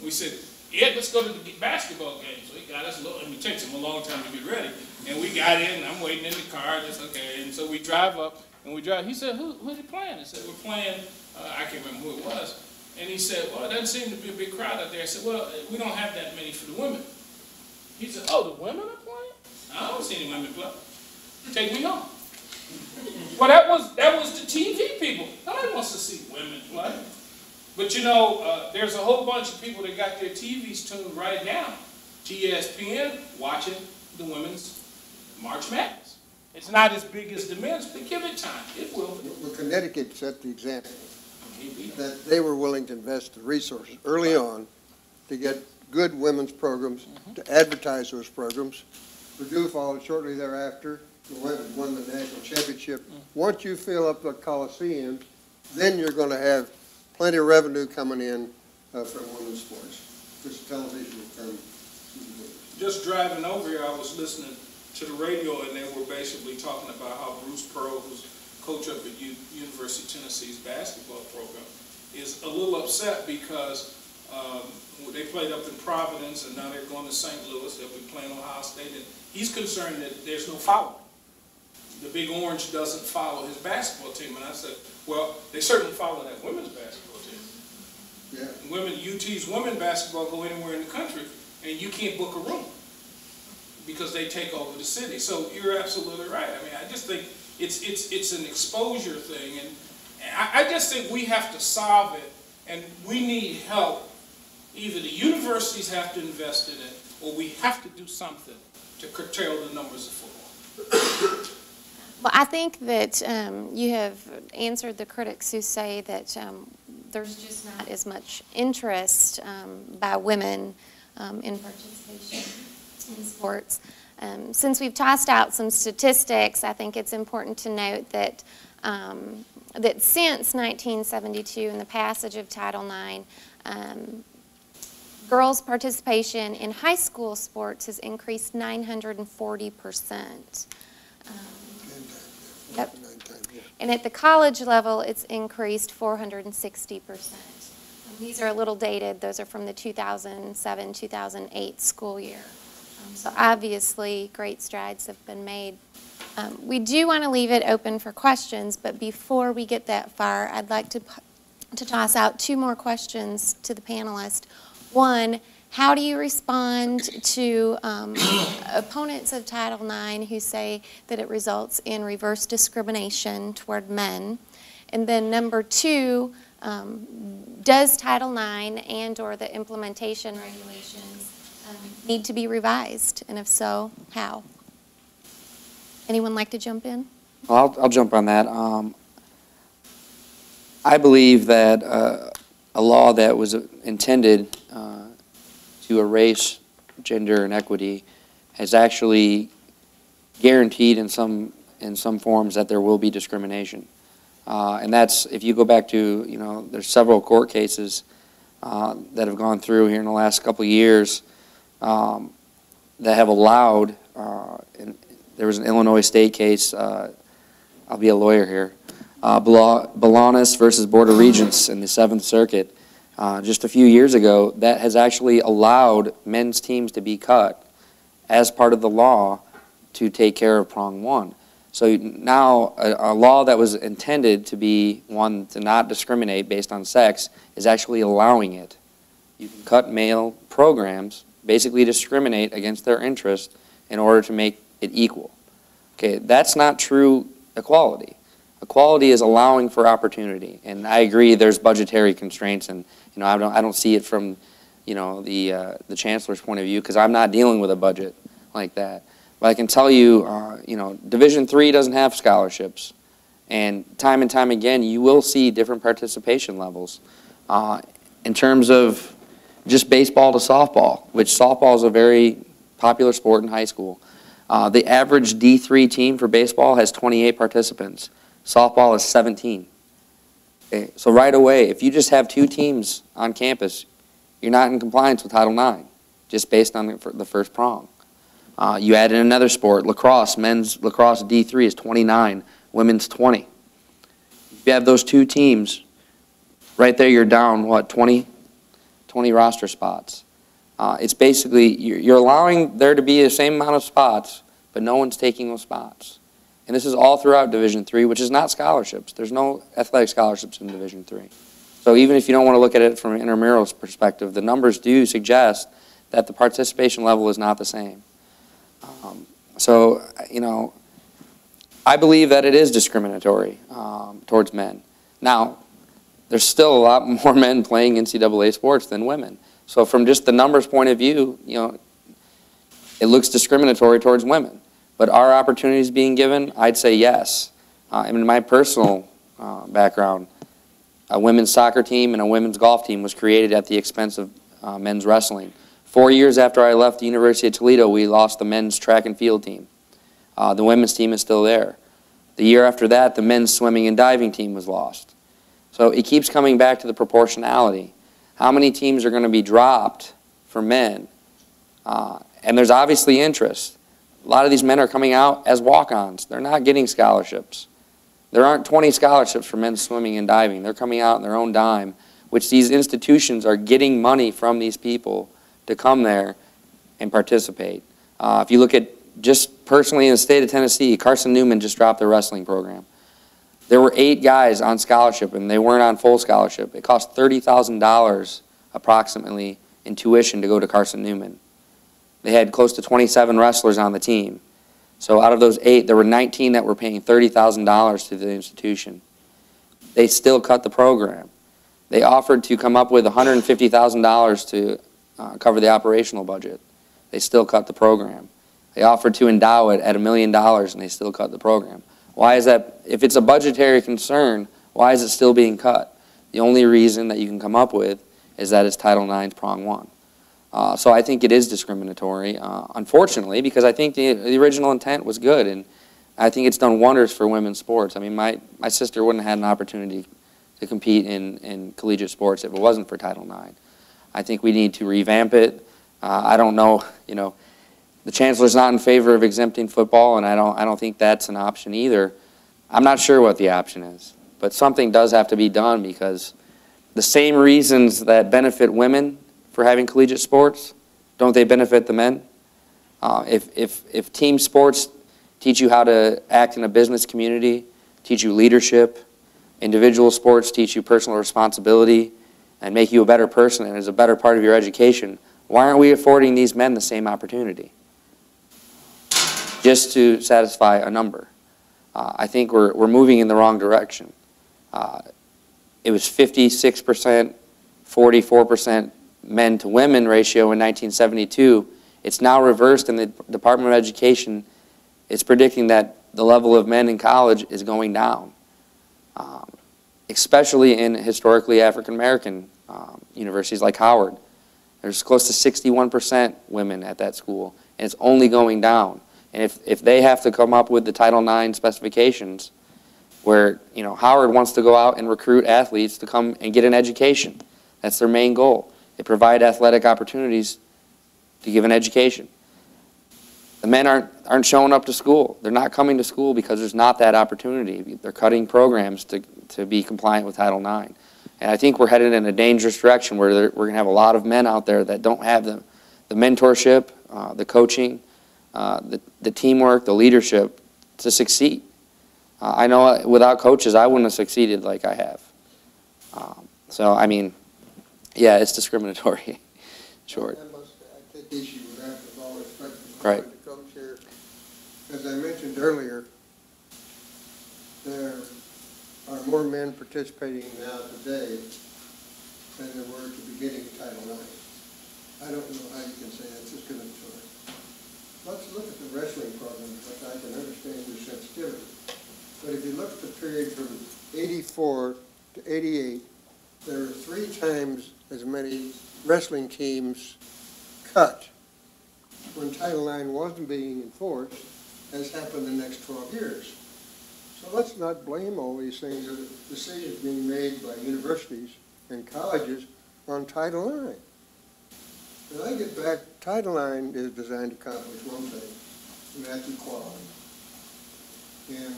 we said, yeah, let's go to the basketball game. So he got us a little, and it takes him a long time to get ready. And we got in, and I'm waiting in the car, just okay. And so we drive up, and we drive. He said, who are you playing? I said, we're playing, I can't remember who it was. And he said, well, it doesn't seem to be a big crowd out there. I said, well, we don't have that many for the women. He said, oh, the women are playing? I don't see any women play. Take me home. Well, that was the TV people. Nobody wants to see women play. But you know, there's a whole bunch of people that got their TVs tuned right now to ESPN watching the women's March Madness. It's not as big as the men's, but give it time. It will be. Well, Connecticut set the example that they were willing to invest the resources early on to get good women's programs, to advertise those programs. Purdue followed shortly thereafter. The women won the national championship. Once you fill up the Coliseums, then you're going to have plenty of revenue coming in from women's sports, because television will come. Just driving over here, I was listening to the radio, and they were basically talking about how Bruce Pearl, who's coach up at University of Tennessee's basketball program, is a little upset because they played up in Providence, and now they're going to St. Louis. They'll be playing Ohio State, and he's concerned that there's no following. The Big Orange doesn't follow his basketball team, and I said, well, they certainly follow that women's basketball team. Yeah. UT's women basketball go anywhere in the country, and you can't book a room because they take over the city. So you're absolutely right. I mean, I just think it's an exposure thing, and I just think we have to solve it, and we need help. Either the universities have to invest in it, or we have to do something to curtail the numbers of football. Well, I think that you have answered the critics who say that there's just not as much interest by women in participation in sports. Since we've tossed out some statistics, I think it's important to note that that since 1972 and the passage of Title IX, girls' participation in high school sports has increased 940%. Yep. And at the college level, it's increased 460%. These are a little dated. Those are from the 2007-2008 school year. So obviously, great strides have been made. We do want to leave it open for questions, but before we get that far, I'd like to toss out two more questions to the panelists. One, how do you respond to opponents of Title IX who say that it results in reverse discrimination toward men? And then number two, does Title IX and or the implementation regulations need to be revised? And if so, how? Anyone like to jump in? Well, I'll jump on that. I believe that a law that was intended to erase gender inequity has actually guaranteed in some forms that there will be discrimination. And that's, if you go back to, there's several court cases that have gone through here in the last couple of years that have allowed, and there was an Illinois state case, I'll be a lawyer here, Balanis versus Board of Regents in the 7th Circuit just a few years ago, that has actually allowed men's teams to be cut as part of the law to take care of prong one. So now a law that was intended to be one to not discriminate based on sex is actually allowing it. You can cut male programs, basically discriminate against their interest in order to make it equal. Okay, that's not true equality. Equality is allowing for opportunity, and I agree there's budgetary constraints, and I don't see it from the chancellor's point of view, because I'm not dealing with a budget like that. But I can tell you, Division III doesn't have scholarships, and time again, you will see different participation levels in terms of just baseball to softball, which softball is a very popular sport in high school. The average D3 team for baseball has 28 participants. Softball is 17. Okay, so right away, if you just have 2 teams on campus, you're not in compliance with Title IX, just based on the first prong. You add in another sport, lacrosse. Men's lacrosse D3 is 29, women's 20. If you have those 2 teams, right there you're down, what, 20 roster spots. It's basically, you're allowing there to be the same amount of spots, but no one's taking those spots. And this is all throughout Division III, which is not scholarships. There's no athletic scholarships in Division III. So even if you don't want to look at it from an intramural perspective, the numbers do suggest that the participation level is not the same. I believe that it is discriminatory towards men. Now, there's still a lot more men playing NCAA sports than women. So from just the numbers point of view, it looks discriminatory towards women. But are opportunities being given? I'd say yes. In my personal background, a women's soccer team and a women's golf team was created at the expense of men's wrestling. 4 years after I left the University of Toledo, we lost the men's track and field team. The women's team is still there. The year after that, the men's swimming and diving team was lost. So it keeps coming back to the proportionality. How many teams are going to be dropped for men? And there's obviously interest. A lot of these men are coming out as walk-ons. They're not getting scholarships. There aren't 20 scholarships for men's swimming and diving. They're coming out on their own dime, which these institutions are getting money from these people to come there and participate. If you look at just personally in the state of Tennessee, Carson Newman just dropped their wrestling program. There were 8 guys on scholarship, and they weren't on full scholarship. It cost $30,000 approximately in tuition to go to Carson Newman. They had close to 27 wrestlers on the team. So out of those 8, there were 19 that were paying $30,000 to the institution. They still cut the program. They offered to come up with $150,000 to cover the operational budget. They still cut the program. They offered to endow it at $1 million, and they still cut the program. Why is that? If it's a budgetary concern, why is it still being cut? The only reason that you can come up with is that it's Title IX's prong 1. So I think it is discriminatory, unfortunately, because I think the original intent was good, and I think it's done wonders for women's sports. I mean, my sister wouldn't have had an opportunity to compete in collegiate sports if it wasn't for Title IX. I think we need to revamp it. I don't know, the chancellor's not in favor of exempting football, and I don't think that's an option either. I'm not sure what the option is, but something does have to be done, because the same reasons that benefit women for having collegiate sports, don't they benefit the men? If team sports teach you how to act in a business community, teach you leadership, individual sports teach you personal responsibility and make you a better person and is a better part of your education, why aren't we affording these men the same opportunity? Just to satisfy a number. I think we're moving in the wrong direction. It was 56%, 44% men to women ratio in 1972. It's now reversed, and the Department of Education is predicting that the level of men in college is going down, especially in historically African-American universities like Howard. There's close to 61% women at that school, and it's only going down. And if they have to come up with the Title IX specifications where, Howard wants to go out and recruit athletes to come and get an education. That's their main goal. They provide athletic opportunities to give an education. The men aren't showing up to school. They're not coming to school because there's not that opportunity. They're cutting programs to be compliant with Title IX. And I think we're headed in a dangerous direction where we're going to have a lot of men out there that don't have the mentorship, the coaching, the teamwork, the leadership to succeed. I know without coaches, I wouldn't have succeeded like I have. So, I mean, yeah, it's discriminatory. Short. I take issue with that with all respect Right. to the coach here. As I mentioned earlier, there are more men participating now today than there were at the beginning of Title IX. I don't know how you can say that's discriminatory. Let's look at the wrestling program, which I can understand your sensitivity. But if you look at the period from 84 to 88, there were 3 times as many wrestling teams cut when Title IX wasn't being enforced as happened the next 12 years. So let's not blame all these things, or decisions being made by universities and colleges on Title IX. When I get back, Title IX is designed to accomplish one thing, and that's equality. And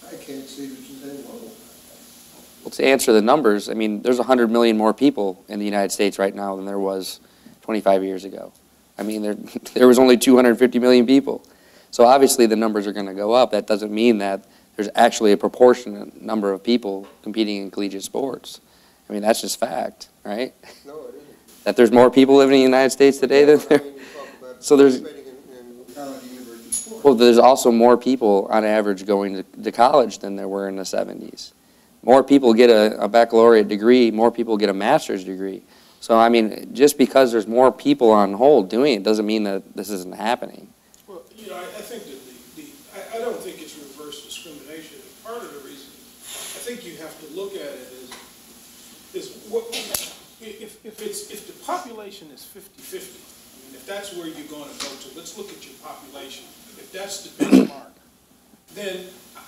I can't see that there's anything wrong with that. Well, to answer the numbers, I mean, there's 100 million more people in the United States right now than there was 25 years ago. I mean, there was only 250 million people. So obviously the numbers are going to go up. That doesn't mean that there's actually a proportionate number of people competing in collegiate sports. I mean, that's just fact, right? No, it isn't. That there's more people living in the United States today than there. So there's. Well, there's also more people on average going to college than there were in the 70s. More people get a baccalaureate degree, more people get a master's degree. So, I mean, just because there's more people on hold doing it doesn't mean that this isn't happening. Well, you know, I think that I don't think it's reverse discrimination. Part of the reason, I think you have to look at it is what, if the population is 50-50, I mean, if that's where you're going to go to, let's look at your population. If that's the benchmark, then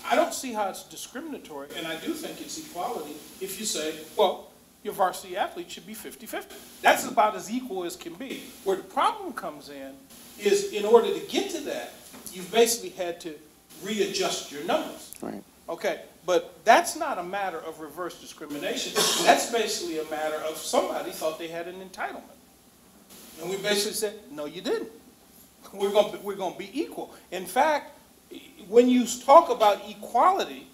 I don't see how it's discriminatory, and I do think it's equality if you say, well, your varsity athlete should be 50-50. That's about as equal as can be. Where the problem comes in is, in order to get to that, you've basically had to readjust your numbers. Right. Okay, but that's not a matter of reverse discrimination. That's basically a matter of somebody thought they had an entitlement. And we basically said, no, you didn't. We're going to be equal. In fact, when you talk about equality,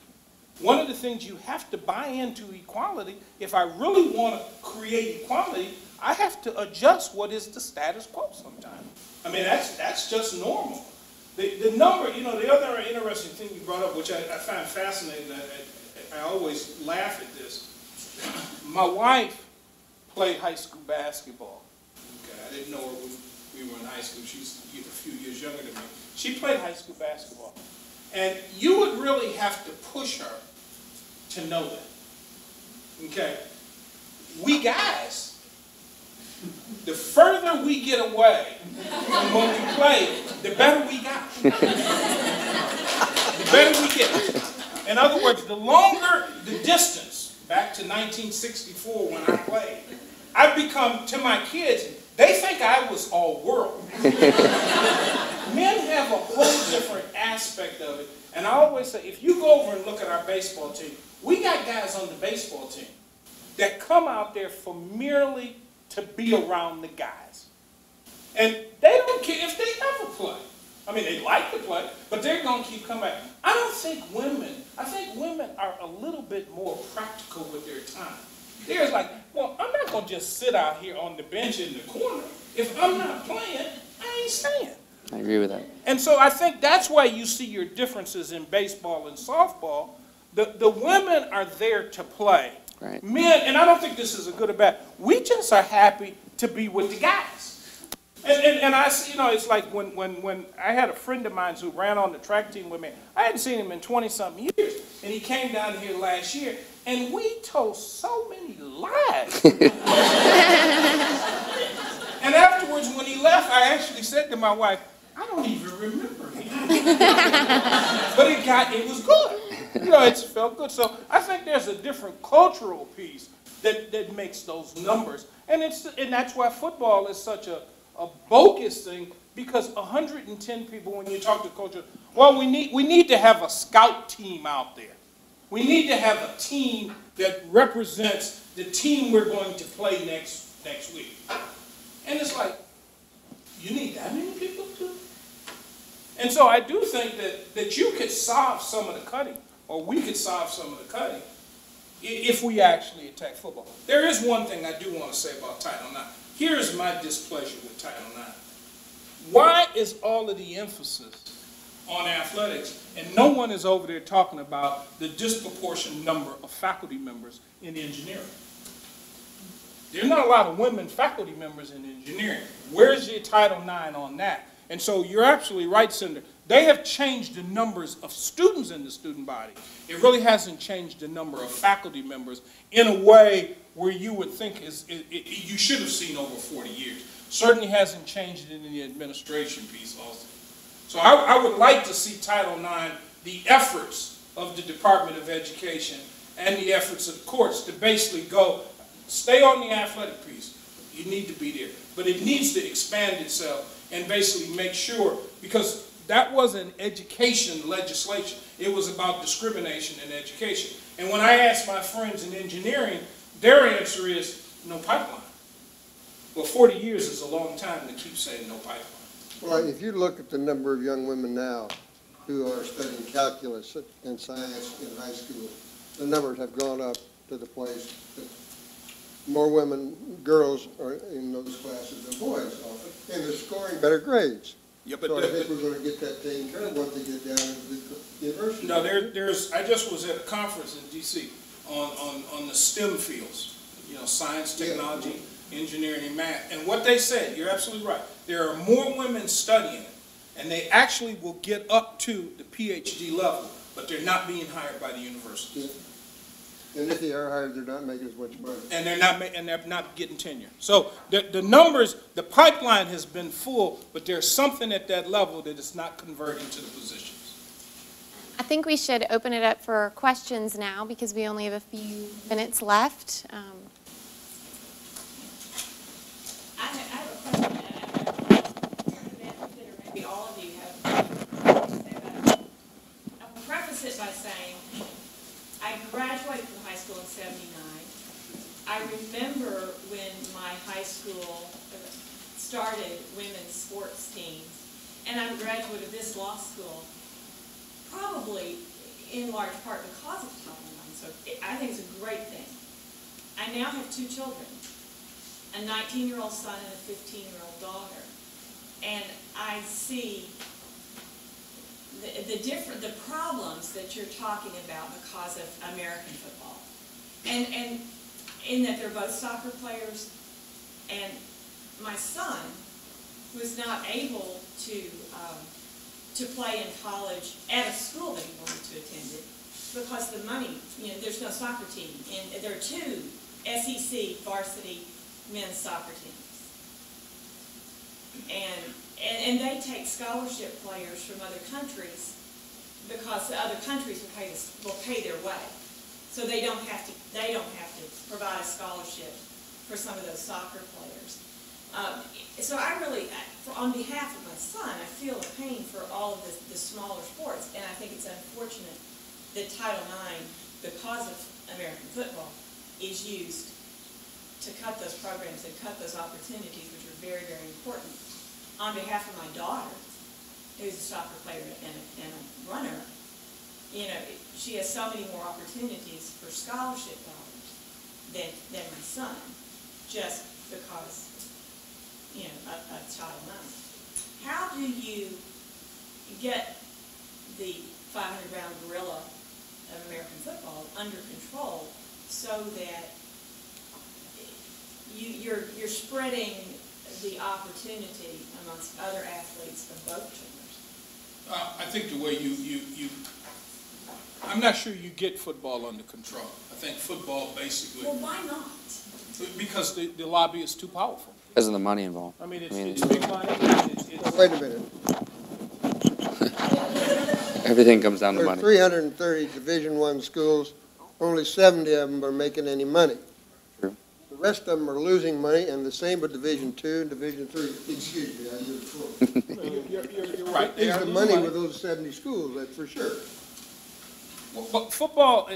one of the things you have to buy into equality, if I really want to create equality, I have to adjust what is the status quo sometimes. I mean, that's just normal. The number, you know, the other interesting thing you brought up, which I find fascinating, I always laugh at this. My wife played high school basketball. Okay, I didn't know her when we were in high school. She's a few years younger than me. She played high school basketball. And you would really have to push her to know that. Okay? We guys, the further we get away from when we play, the better we got. The better we get. In other words, the longer the distance, back to 1964 when I played, I've become, to my kids, they think I was all world. Men have a whole different aspect of it. And I always say, if you go over and look at our baseball team, we got guys on the baseball team that come out there for merely to be around the guys. And they don't care if they ever play. I mean, they like to play, but they're going to keep coming back. I think women are a little bit more practical with their time. They're like, well, I'm not going to just sit out here on the bench in the corner. If I'm not playing, I ain't staying. I agree with that. And so I think that's why you see your differences in baseball and softball. The women are there to play. Right. Men, and I don't think this is a good or bad, we just are happy to be with the guys. And I see, you know, it's like when I had a friend of mine who ran on the track team with me. I hadn't seen him in 20-something years. And he came down here last year, and we told so many lies. And afterwards, when he left, I actually said to my wife, I don't even remember him. But it was good. You know, it felt good. So I think there's a different cultural piece that makes those numbers. And that's why football is such a bogus thing, because 110 people, when you talk to coaches, well, we need to have a scout team out there. We need to have a team that represents the team we're going to play next week. And it's like, you need that many people too? And so I do think that you could solve some of the cutting, or we could solve some of the cutting, if we actually attack football. There is one thing I do want to say about Title IX. Here is my displeasure with Title IX. Why is all of the emphasis on athletics, and no one is over there talking about the disproportionate number of faculty members in engineering? There's not a lot of women faculty members in engineering. Where's your Title IX on that? And so you're absolutely right, Senator. They have changed the numbers of students in the student body. It really hasn't changed the number of faculty members in a way where you would think you should have seen over 40 years. Certainly hasn't changed it in the administration piece also. So I would like to see Title IX, the efforts of the Department of Education and the efforts of the courts to basically go, stay on the athletic piece. You need to be there. But it needs to expand itself and basically make sure, because that wasn't education legislation. It was about discrimination in education. And when I ask my friends in engineering, their answer is no pipeline. Well, 40 years is a long time to keep saying no pipeline. Well, if you look at the number of young women now who are studying calculus and science in high school, the numbers have gone up to the place that more women, girls are in those classes than boys often, and they're scoring better grades. Yeah, but so I think we're going to get that taken care of once they get down into the university. No, I just was at a conference in D.C. on the STEM fields, you know, science, technology, engineering, and math. And what they said, you're absolutely right, there are more women studying it, and they actually will get up to the PhD level, but they're not being hired by the universities. Yeah. And if they are hired, they're not making as much money. And they're not getting tenure. So the numbers, the pipeline has been full, but there's something at that level that is not converting to the positions. I think we should open it up for questions now because we only have a few minutes left. I have a question, and maybe all of you have to say about it. I'll preface it by saying I graduated from high school in '79. I remember when my high school started women's sports teams, and I'm a graduate of this law school, probably in large part because of Title IX. So I think it's a great thing. I now have two children, a 19-year-old son and a 15-year-old daughter, and I see the problems that you're talking about because of American football, and in that they're both soccer players, and my son was not able to play in college at a school that he wanted to attend it because the money, you know, there's no soccer team, and there are two SEC varsity men's soccer teams, and they take scholarship players from other countries because the other countries will pay their way, so they don't have to provide a scholarship for some of those soccer players. So I really, on behalf of my son, I feel a pain for all of the smaller sports, and I think it's unfortunate that Title IX, because of American football, is used to cut those programs and cut those opportunities, which are very, very important. On behalf of my daughter, who's a soccer player and a runner, you know, she has so many more opportunities for scholarship dollars than my son, just because, you know, of Title IX. How do you get the 500-pound gorilla of American football under control so that you're spreading the opportunity amongst other athletes of both genders? I think the way I'm not sure you get football under control. I think football basically. Well, why not? Because the lobby is too powerful. Because of the money involved. I mean, it's big money. Wait a minute. Everything comes down to There are money. 330 Division I schools. Only 70 of them are making any money. True. The rest of them are losing money, and the same with Division II and Division III. Excuse me, I used it. You're right. There's the money with those 70 schools, that's for sure. Well, but football,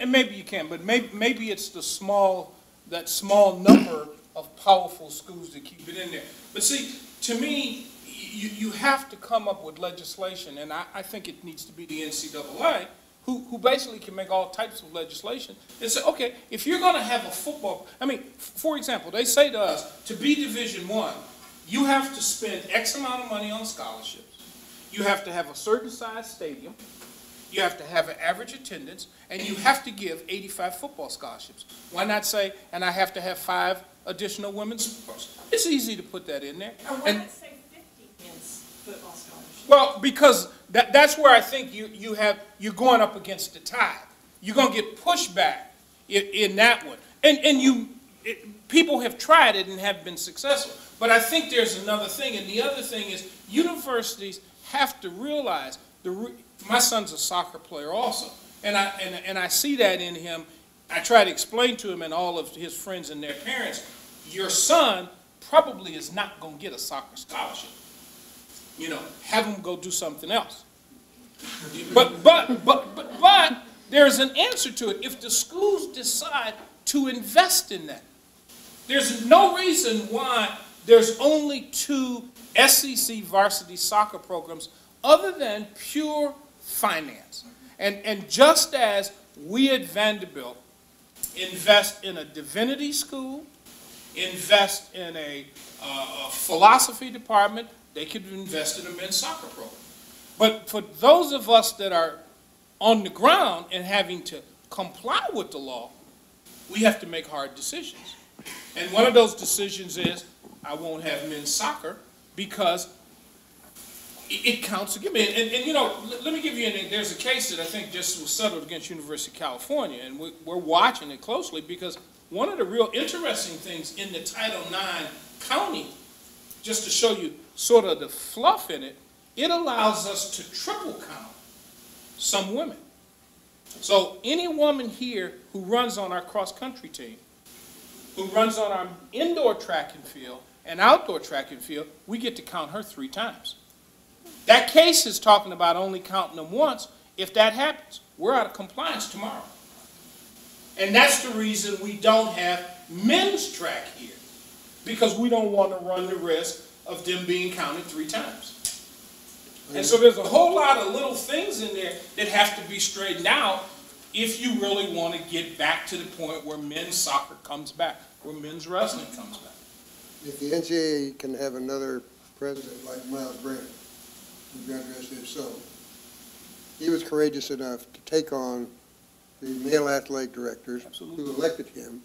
maybe you can, but maybe it's that small number of powerful schools that keep it in there. But see, to me, you have to come up with legislation, and I think it needs to be the NCAA, who basically can make all types of legislation and say, okay, if you're going to have a football, I mean, for example, they say to us, to be Division I, you have to spend X amount of money on scholarships. You have to have a certain size stadium. You have to have an average attendance, and you have to give 85 football scholarships. Why not say, and I have to have 5 additional women's sports. It's easy to put that in there. Or why not say 50 men's football scholarships? Well, because that's where I think you're going up against the tide. You're going to get pushback in that one. And people have tried it and have been successful. But I think there's another thing, and the other thing is universities have to realize, my son's a soccer player also, and I see that in him. I try to explain to him and all of his friends and their parents, your son probably is not going to get a soccer scholarship. You know, have him go do something else. But there's an answer to it. If the schools decide to invest in that, there's no reason why there's only 2 SEC varsity soccer programs other than pure finance. And just as we at Vanderbilt invest in a divinity school, invest in a philosophy department, they could invest in a men's soccer program. But for those of us that are on the ground and having to comply with the law, we have to make hard decisions. And one of those decisions is, I won't have men's soccer because it counts against me. And you know, let me give you there's a case that I think just was settled against University of California, and we're watching it closely because one of the real interesting things in the Title IX counting, just to show you sort of the fluff in it, it allows us to triple count some women. So any woman here who runs on our cross-country team, who runs on our indoor track and field and outdoor track and field, we get to count her 3 times. That case is talking about only counting them once. If that happens, we're out of compliance tomorrow. And that's the reason we don't have men's track here, because we don't want to run the risk of them being counted 3 times. And so there's a whole lot of little things in there that have to be straightened out if you really want to get back to the point where men's soccer comes back, where men's wrestling comes back. If the NCAA can have another president like Miles Brandt, who graduated his son, he was courageous enough to take on the male athletic directors who elected him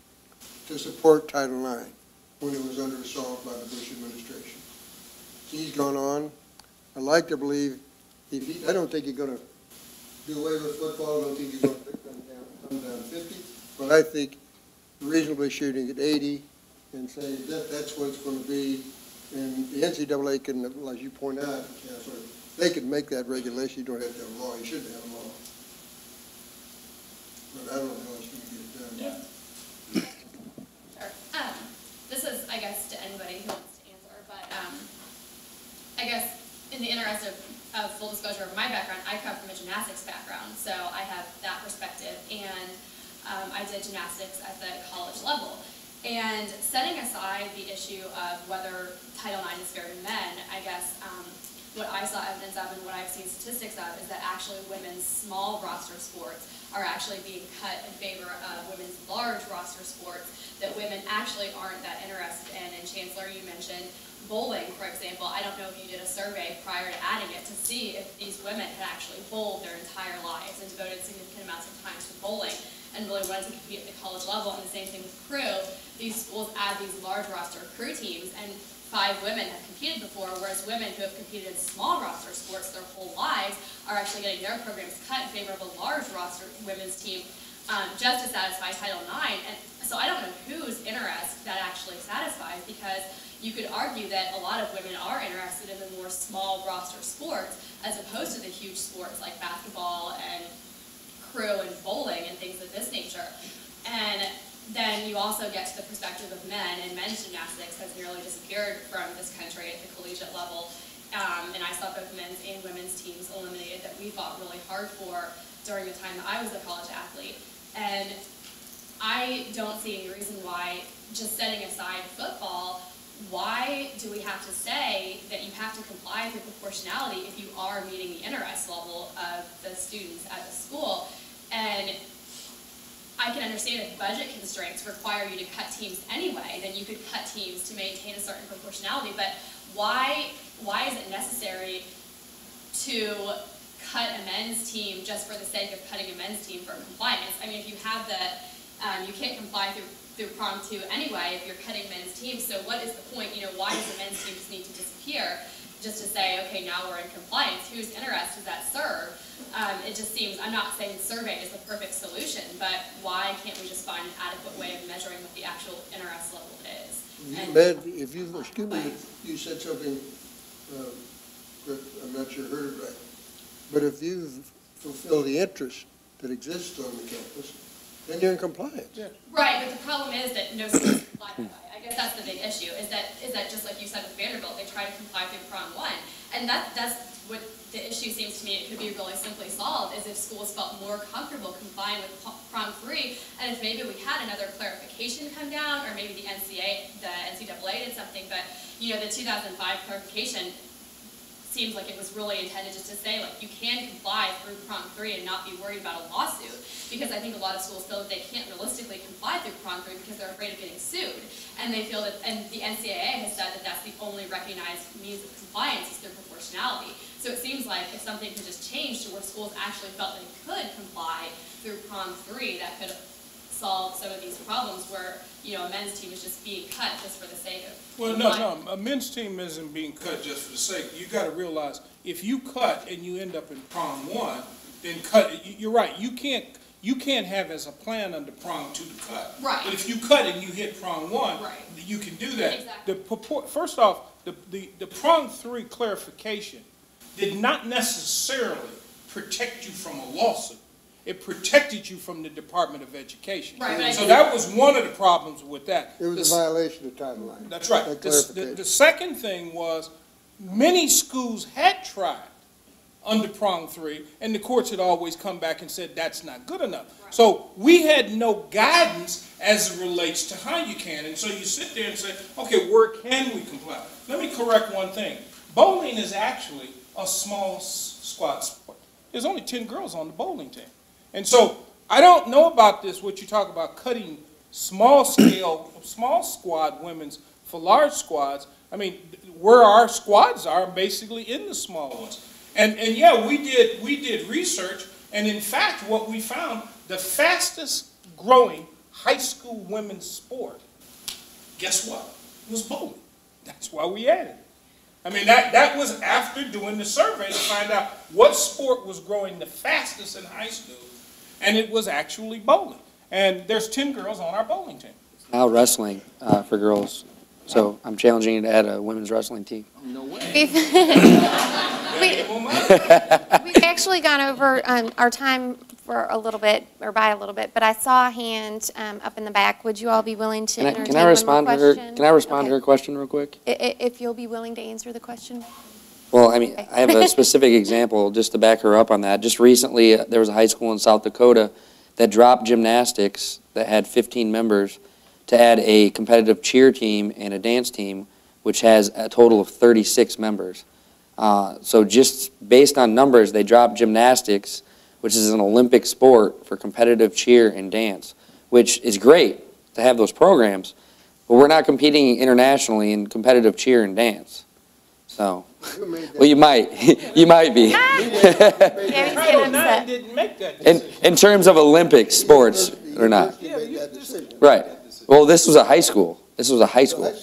to support Title IX when it was under assault by the Bush administration. He's gone on. I like to believe, I don't think he's going to do away with football. I don't think he's going to come down 50. But I think reasonably shooting at 80 and saying that's what it's going to be. And the NCAA can, as you point out, Chancellor, they can make that regulation. You don't have to have a law. You shouldn't have a law. But I don't know how it's going to get it done. Yeah. Sure. This is, I guess, to anybody who wants to answer, but I guess in the interest of full disclosure of my background, I come from a gymnastics background, so I have that perspective, and I did gymnastics at the college level. And setting aside the issue of whether Title IX is fair to men, I guess what I saw evidence of and what I've seen statistics of is that actually women's small roster sports are actually being cut in favor of women's large roster sports that women actually aren't that interested in. And Chancellor, you mentioned bowling, for example. I don't know if you did a survey prior to adding it to see if these women had actually bowled their entire lives and devoted significant amounts of time to bowling and really wanted to compete at the college level. And the same thing with crew. These schools add these large roster crew teams, and 5 women have competed before, whereas women who have competed in small roster sports their whole lives are actually getting their programs cut in favor of a large roster women's team just to satisfy Title IX. And so I don't know whose interest that actually satisfies, because you could argue that a lot of women are interested in the more small roster sports as opposed to the huge sports like basketball and crew and bowling and things of this nature. And then you also get to the perspective of men, and men's gymnastics has nearly disappeared from this country at the collegiate level. And I saw both men's and women's teams eliminated that we fought really hard for during the time that I was a college athlete. And I don't see any reason why, just setting aside football, why do we have to say that you have to comply with proportionality if you are meeting the interest level of the students at the school? And I can understand if budget constraints require you to cut teams anyway, then you could cut teams to maintain a certain proportionality. But why is it necessary to cut a men's team just for the sake of cutting a men's team for compliance? I mean, if you have the You can't comply through prong 2 anyway if you're cutting men's teams. So what is the point? You know, why does the men's team just need to disappear just to say, okay, now we're in compliance? Whose interest does that serve? It just seems, I'm not saying survey is the perfect solution, but why can't we just find an adequate way of measuring what the actual interest level is? If you, excuse me, you said something that I'm not sure heard it right, but if you fulfill the interest that exists on the campus, then you're in compliance. Yeah. Right, but the problem is that no students comply that way. I guess that's the big issue, is that just like you said with Vanderbilt, they try to comply through prong 1. And that's what the issue seems to me it could be really simply solved, is if schools felt more comfortable complying with prong 3, and if maybe we had another clarification come down, or maybe the NCAA did something, but you know, the 2005 clarification seems like it was really intended just to say, like, you can comply through prong 3 and not be worried about a lawsuit, because I think a lot of schools feel that they can't realistically comply through prong 3 because they're afraid of getting sued, and they feel that, and the NCAA has said that that's the only recognized means of compliance is through proportionality. So it seems like if something could just change to where schools actually felt they could comply through prong 3, that could solve some of these problems where, you know, a men's team is just being cut just for the sake of. Well, no, a men's team isn't being cut just for the sake. You got to realize if you cut and you end up in prong 1, then cut. You're right. You can't have as a plan under prong 2 to cut. Right. But if you cut and you hit prong 1, right, you can do that. Exactly. First off, the prong 3 clarification did not necessarily protect you from a lawsuit. It protected you from the Department of Education. Right, so that was one of the problems with that. It was a violation of Title IX. That's right. The second thing was many schools had tried under prong 3, and the courts had always come back and said that's not good enough. Right. So we had no guidance as it relates to how you can. And so you sit there and say, okay, where can we comply? Let me correct one thing. Bowling is actually a small squad sport. There's only 10 girls on the bowling team. And so I don't know about this, what you talk about cutting small squad women's for large squads. I mean, where our squads are basically in the small ones. And yeah, we did research, and in fact what we found, the fastest growing high school women's sport, guess what? Was bowling. That's why we added it. I mean, that was after doing the survey to find out what sport was growing the fastest in high school, and it was actually bowling. And there's 10 girls on our bowling team. Now wrestling for girls. So I'm challenging you to add a women's wrestling team. No way. We've actually gone over our time for a little bit, or by a little bit, but I saw a hand up in the back. Would you all be willing to entertain can I respond one to more her? question? Can I respond Okay. to her question real quick? If you'll be willing to answer the question. Well, I mean, I have a specific example just to back her up on that. Just recently, there was a high school in South Dakota that dropped gymnastics that had 15 members to add a competitive cheer team and a dance team, which has a total of 36 members. So just based on numbers, they dropped gymnastics, which is an Olympic sport, for competitive cheer and dance, which is great to have those programs, but we're not competing internationally in competitive cheer and dance. So, well, you might, you might be. Title IX didn't make that decision. In terms of Olympic sports, or not. Right. Well, this was a high school. This was a high school.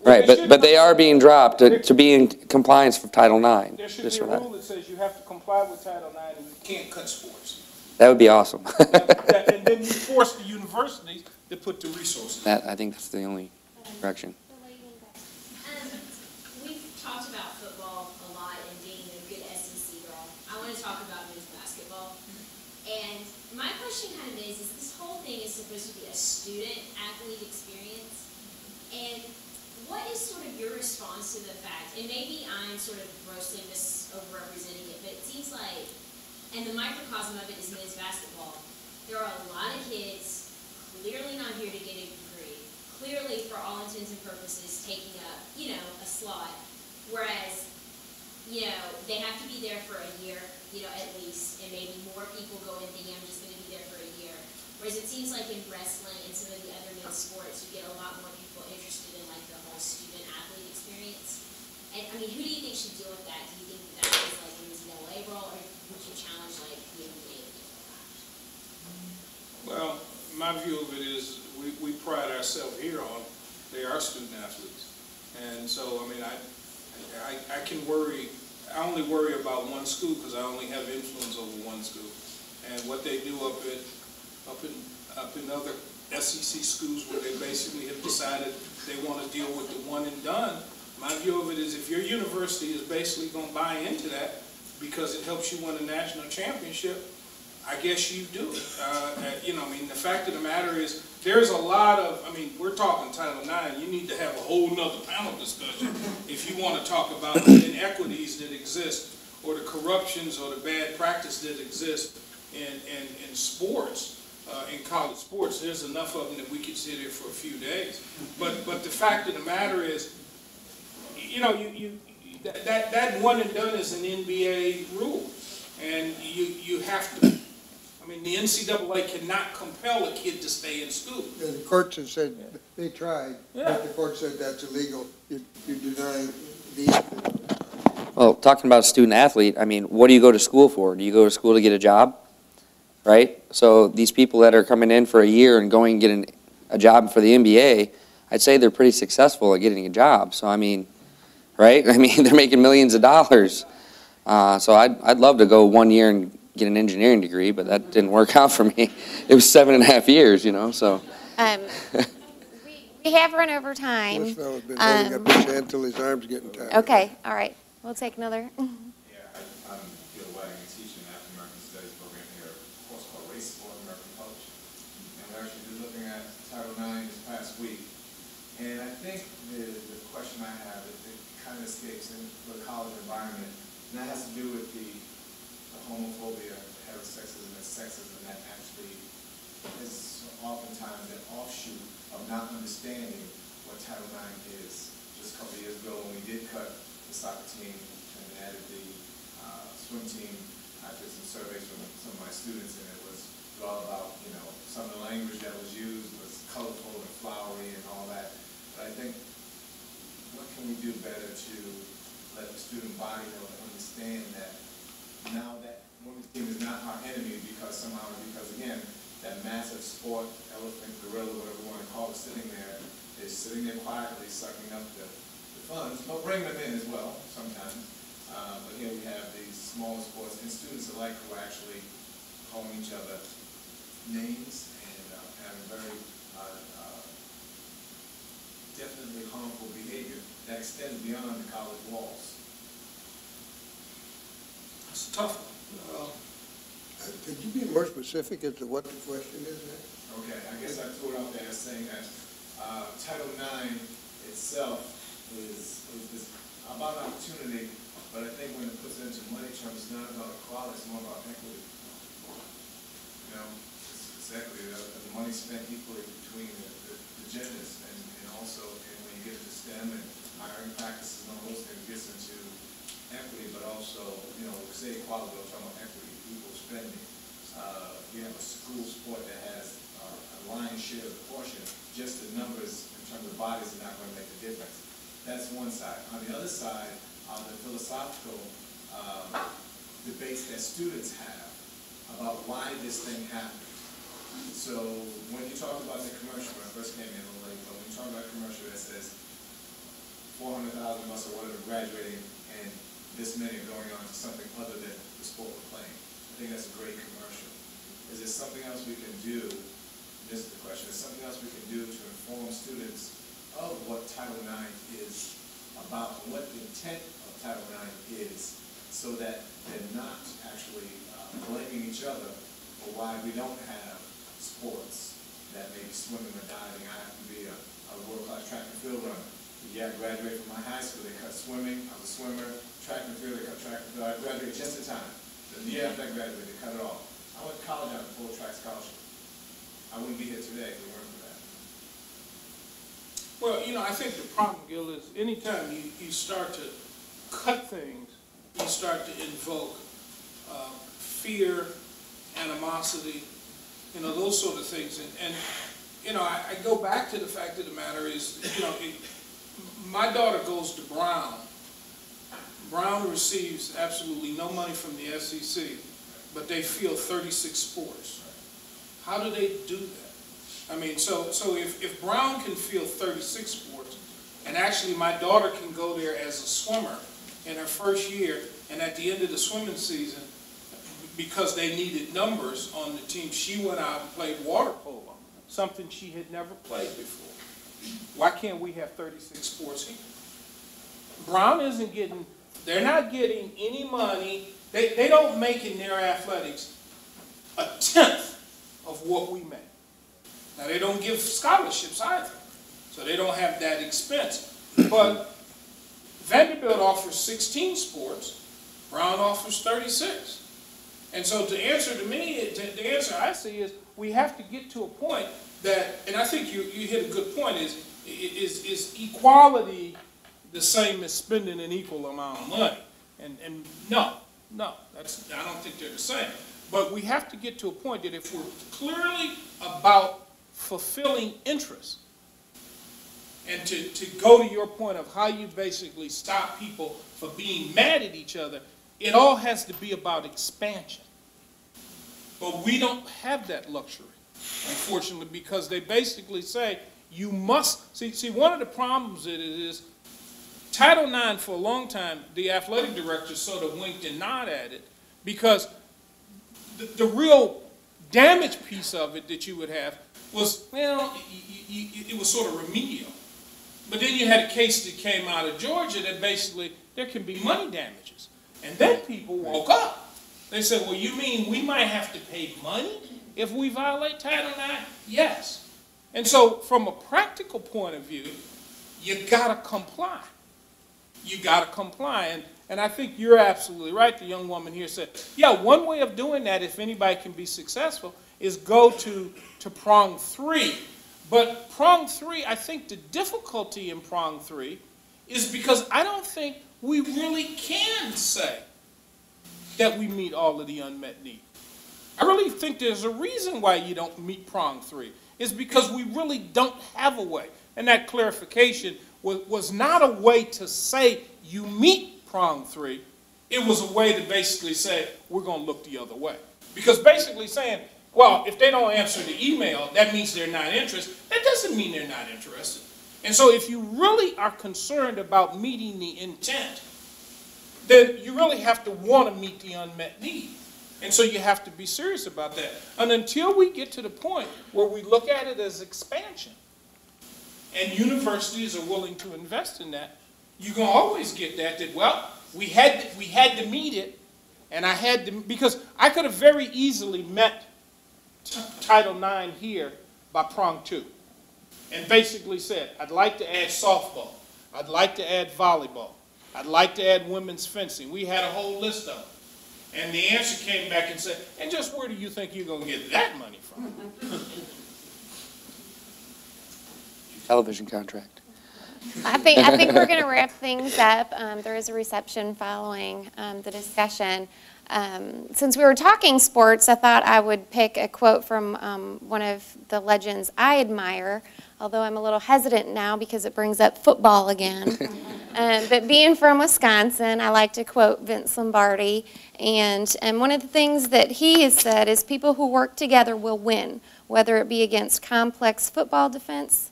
Right, but they are being dropped to be in compliance with Title IX. There should be a rule that says you have to comply with Title IX and you can't cut sports. That would be awesome. And then you force the universities to put the resources. I think that's the only direction. We've talked about football a lot and being a good SEC girl. I want to talk about men's basketball. And my question kind of is this whole thing is supposed to be a student-athlete experience. And what is sort of your response to the fact, and maybe I'm sort of grossly overrepresenting it, but it seems like, and the microcosm of it is men's basketball, there are a lot of kids clearly not here to get a degree, clearly for all intents and purposes taking up, a slot, whereas, they have to be there for a year, at least, and maybe more people go in thinking I'm just going to be there for a year. Whereas it seems like in wrestling and some of the other men's sports, you get a lot more people interested in like the whole student-athlete experience. And I mean, who do you think should deal with that? Do you think that is like an NCAA role, or would you challenge like the NBA to deal with that? Well, my my view of it is we pride ourselves here on they are student athletes. And so, I mean, I can worry, I only worry about one school because I only have influence over one school. And what they do up in other SEC schools where they basically have decided they want to deal with the one and done, my view of it is if your university is basically going to buy into that because it helps you win a national championship, I guess you do it. You know, I mean, the fact of the matter is there's a lot of, I mean, we're talking Title IX. You need to have a whole nother panel discussion if you want to talk about the inequities that exist or the corruptions or the bad practice that exist in sports. In college sports, there's enough of them that we could sit here for a few days. But the fact of the matter is, you know, that one and done is an NBA rule, and you have to. I mean, the NCAA cannot compel a kid to stay in school. Yeah, the courts have said they tried, but the court said that's illegal. You're denying the. Well, talking about a student athlete, I mean, what do you go to school for? Do you go to school to get a job? Right? So these people that are coming in for a year and going and getting a job for the NBA, I'd say they're pretty successful at getting a job. So, I mean, right? I mean, they're making millions of dollars. So I'd love to go 1 year and get an engineering degree, but that didn't work out for me. It was 7.5 years, you know, so. We have run over time. This fellow's been holding up his hand till his arm's getting tired. Okay, all right. We'll take another. Yeah, I'm Gil Wedding, I teach an African American Studies program here at a course called Race Sport American Culture. And we're actually been looking at Title IX this past week. And I think the question I have, it kind of escapes in the college environment, and that has to do with the homophobia, heterosexism, and sexism that actually is oftentimes an offshoot of not understanding what Title IX is. Just a couple of years ago when we did cut the soccer team and added the swim team, I did some surveys from some of my students, and it was all about, you know, some of the language that was used was colorful and flowery and all that. But I think, what can we do better to let the student body know and understand that now that women's team is not our enemy because again, that massive sport, elephant, gorilla, whatever you want to call it, sitting there, is sitting there quietly sucking up the funds, but bringing them in as well sometimes. But here we have these smaller sports and students alike who are actually calling each other names and having very definitely harmful behavior that extends beyond the college walls. It's a tough one. Could you be more specific as to what the question is now? Okay, I guess I threw it out there as saying that Title IX itself is about opportunity, but I think when it puts it into money terms, it's not about equality, it's more about equity. You know, it's equity. The money spent equally between the genders, and also when you get into STEM and hiring practices and all those things, it gets into equity, but also, you know, say equality, we're talking about equity, equal spending. You have a school sport that has a lion's share of the portion, just the numbers in terms of bodies are not going to make a difference. That's one side. On the other side are the philosophical debates that students have about why this thing happened. So when you talk about the commercial, when I first came in a little late, but when you talk about a commercial that says 400,000 of us or whatever graduating and this many are going on to something other than the sport we're playing, I think that's a great commercial. Is there something else we can do? This is the question. Is there something else we can do to inform students of what Title IX is about and what the intent of Title IX is, so that they're not actually blaming each other for why we don't have sports that may be swimming or diving. I have to be a world-class track and field runner. Yeah, I graduated from my high school. They cut swimming. I was a swimmer. Track and field, they cut track and field. I graduated just in time. The year after I graduated, they cut it off. I went to college on a full track scholarship. I wouldn't be here today if it weren't for that. Well, you know, I think the problem, Gil, is anytime you start to cut things, you start to invoke fear, animosity, you know, those sort of things. And you know, I go back to the fact of the matter is, you know, my daughter goes to Brown. Brown receives absolutely no money from the SEC, but they field 36 sports. How do they do that? I mean, so if Brown can field 36 sports, and actually my daughter can go there as a swimmer in her first year, and at the end of the swimming season, because they needed numbers on the team, she went out and played water polo, something she had never played before. Why can't we have 36 sports here? Brown isn't getting, they're not getting any money. They don't make in their athletics a tenth of what we make. Now, they don't give scholarships either, so they don't have that expense. But Vanderbilt offers 16 sports, Brown offers 36. And so the answer to me, the answer I see is we have to get to a point that, and I think you hit a good point, is equality the same as spending an equal amount of money? And no, that's, I don't think they're the same. But we have to get to a point that if we're clearly about fulfilling interests, and to go to your point of how you basically stop people from being mad at each other, it all has to be about expansion. But we don't have that luxury, unfortunately, because they basically say you must, see one of the problems it is, Title IX for a long time, the athletic director sort of winked and nodded at it, because the real damage piece of it that you would have was, well, it was sort of remedial. But then you had a case that came out of Georgia that basically there can be money damages. And then people woke up. They said, well, you mean we might have to pay money if we violate Title IX? Yes. And so from a practical point of view, you got to comply. You got to comply. And I think you're absolutely right. The young woman here said, yeah, one way of doing that, if anybody can be successful, is go to prong 3. But prong 3, I think the difficulty in prong 3 is because I don't think we really can say that we meet all of the unmet needs. I really think there's a reason why you don't meet prong 3. It's because we really don't have a way. And that clarification was not a way to say you meet prong 3. It was a way to basically say we're going to look the other way. Because basically saying, well, if they don't answer the email, that means they're not interested. That doesn't mean they're not interested. And so if you really are concerned about meeting the intent, then you really have to want to meet the unmet need. And so you have to be serious about that. And until we get to the point where we look at it as expansion, and universities are willing to invest in that, you're going to always get that, well, we had to meet it, and I had to, because I could have very easily met Title IX here by prong 2 and basically said, I'd like to add softball, I'd like to add volleyball, I'd like to add women's fencing. We had a whole list of them. And the answer came back and said, and just where do you think you're going to get that money from? Television contract. I think we're going to wrap things up. There is a reception following the discussion. Since we were talking sports, I thought I would pick a quote from one of the legends I admire, although I'm a little hesitant now because it brings up football again. But being from Wisconsin, I like to quote Vince Lombardi. And one of the things that he has said is people who work together will win, whether it be against complex football defenses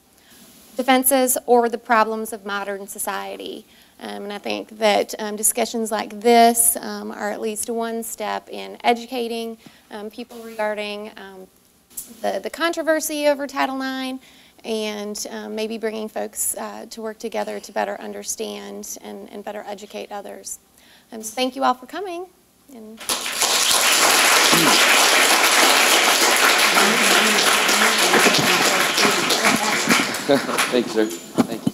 or the problems of modern society. And I think that discussions like this are at least one step in educating people regarding the controversy over Title IX and maybe bringing folks to work together to better understand and better educate others. So thank you all for coming. And Thank you, sir. Thank you.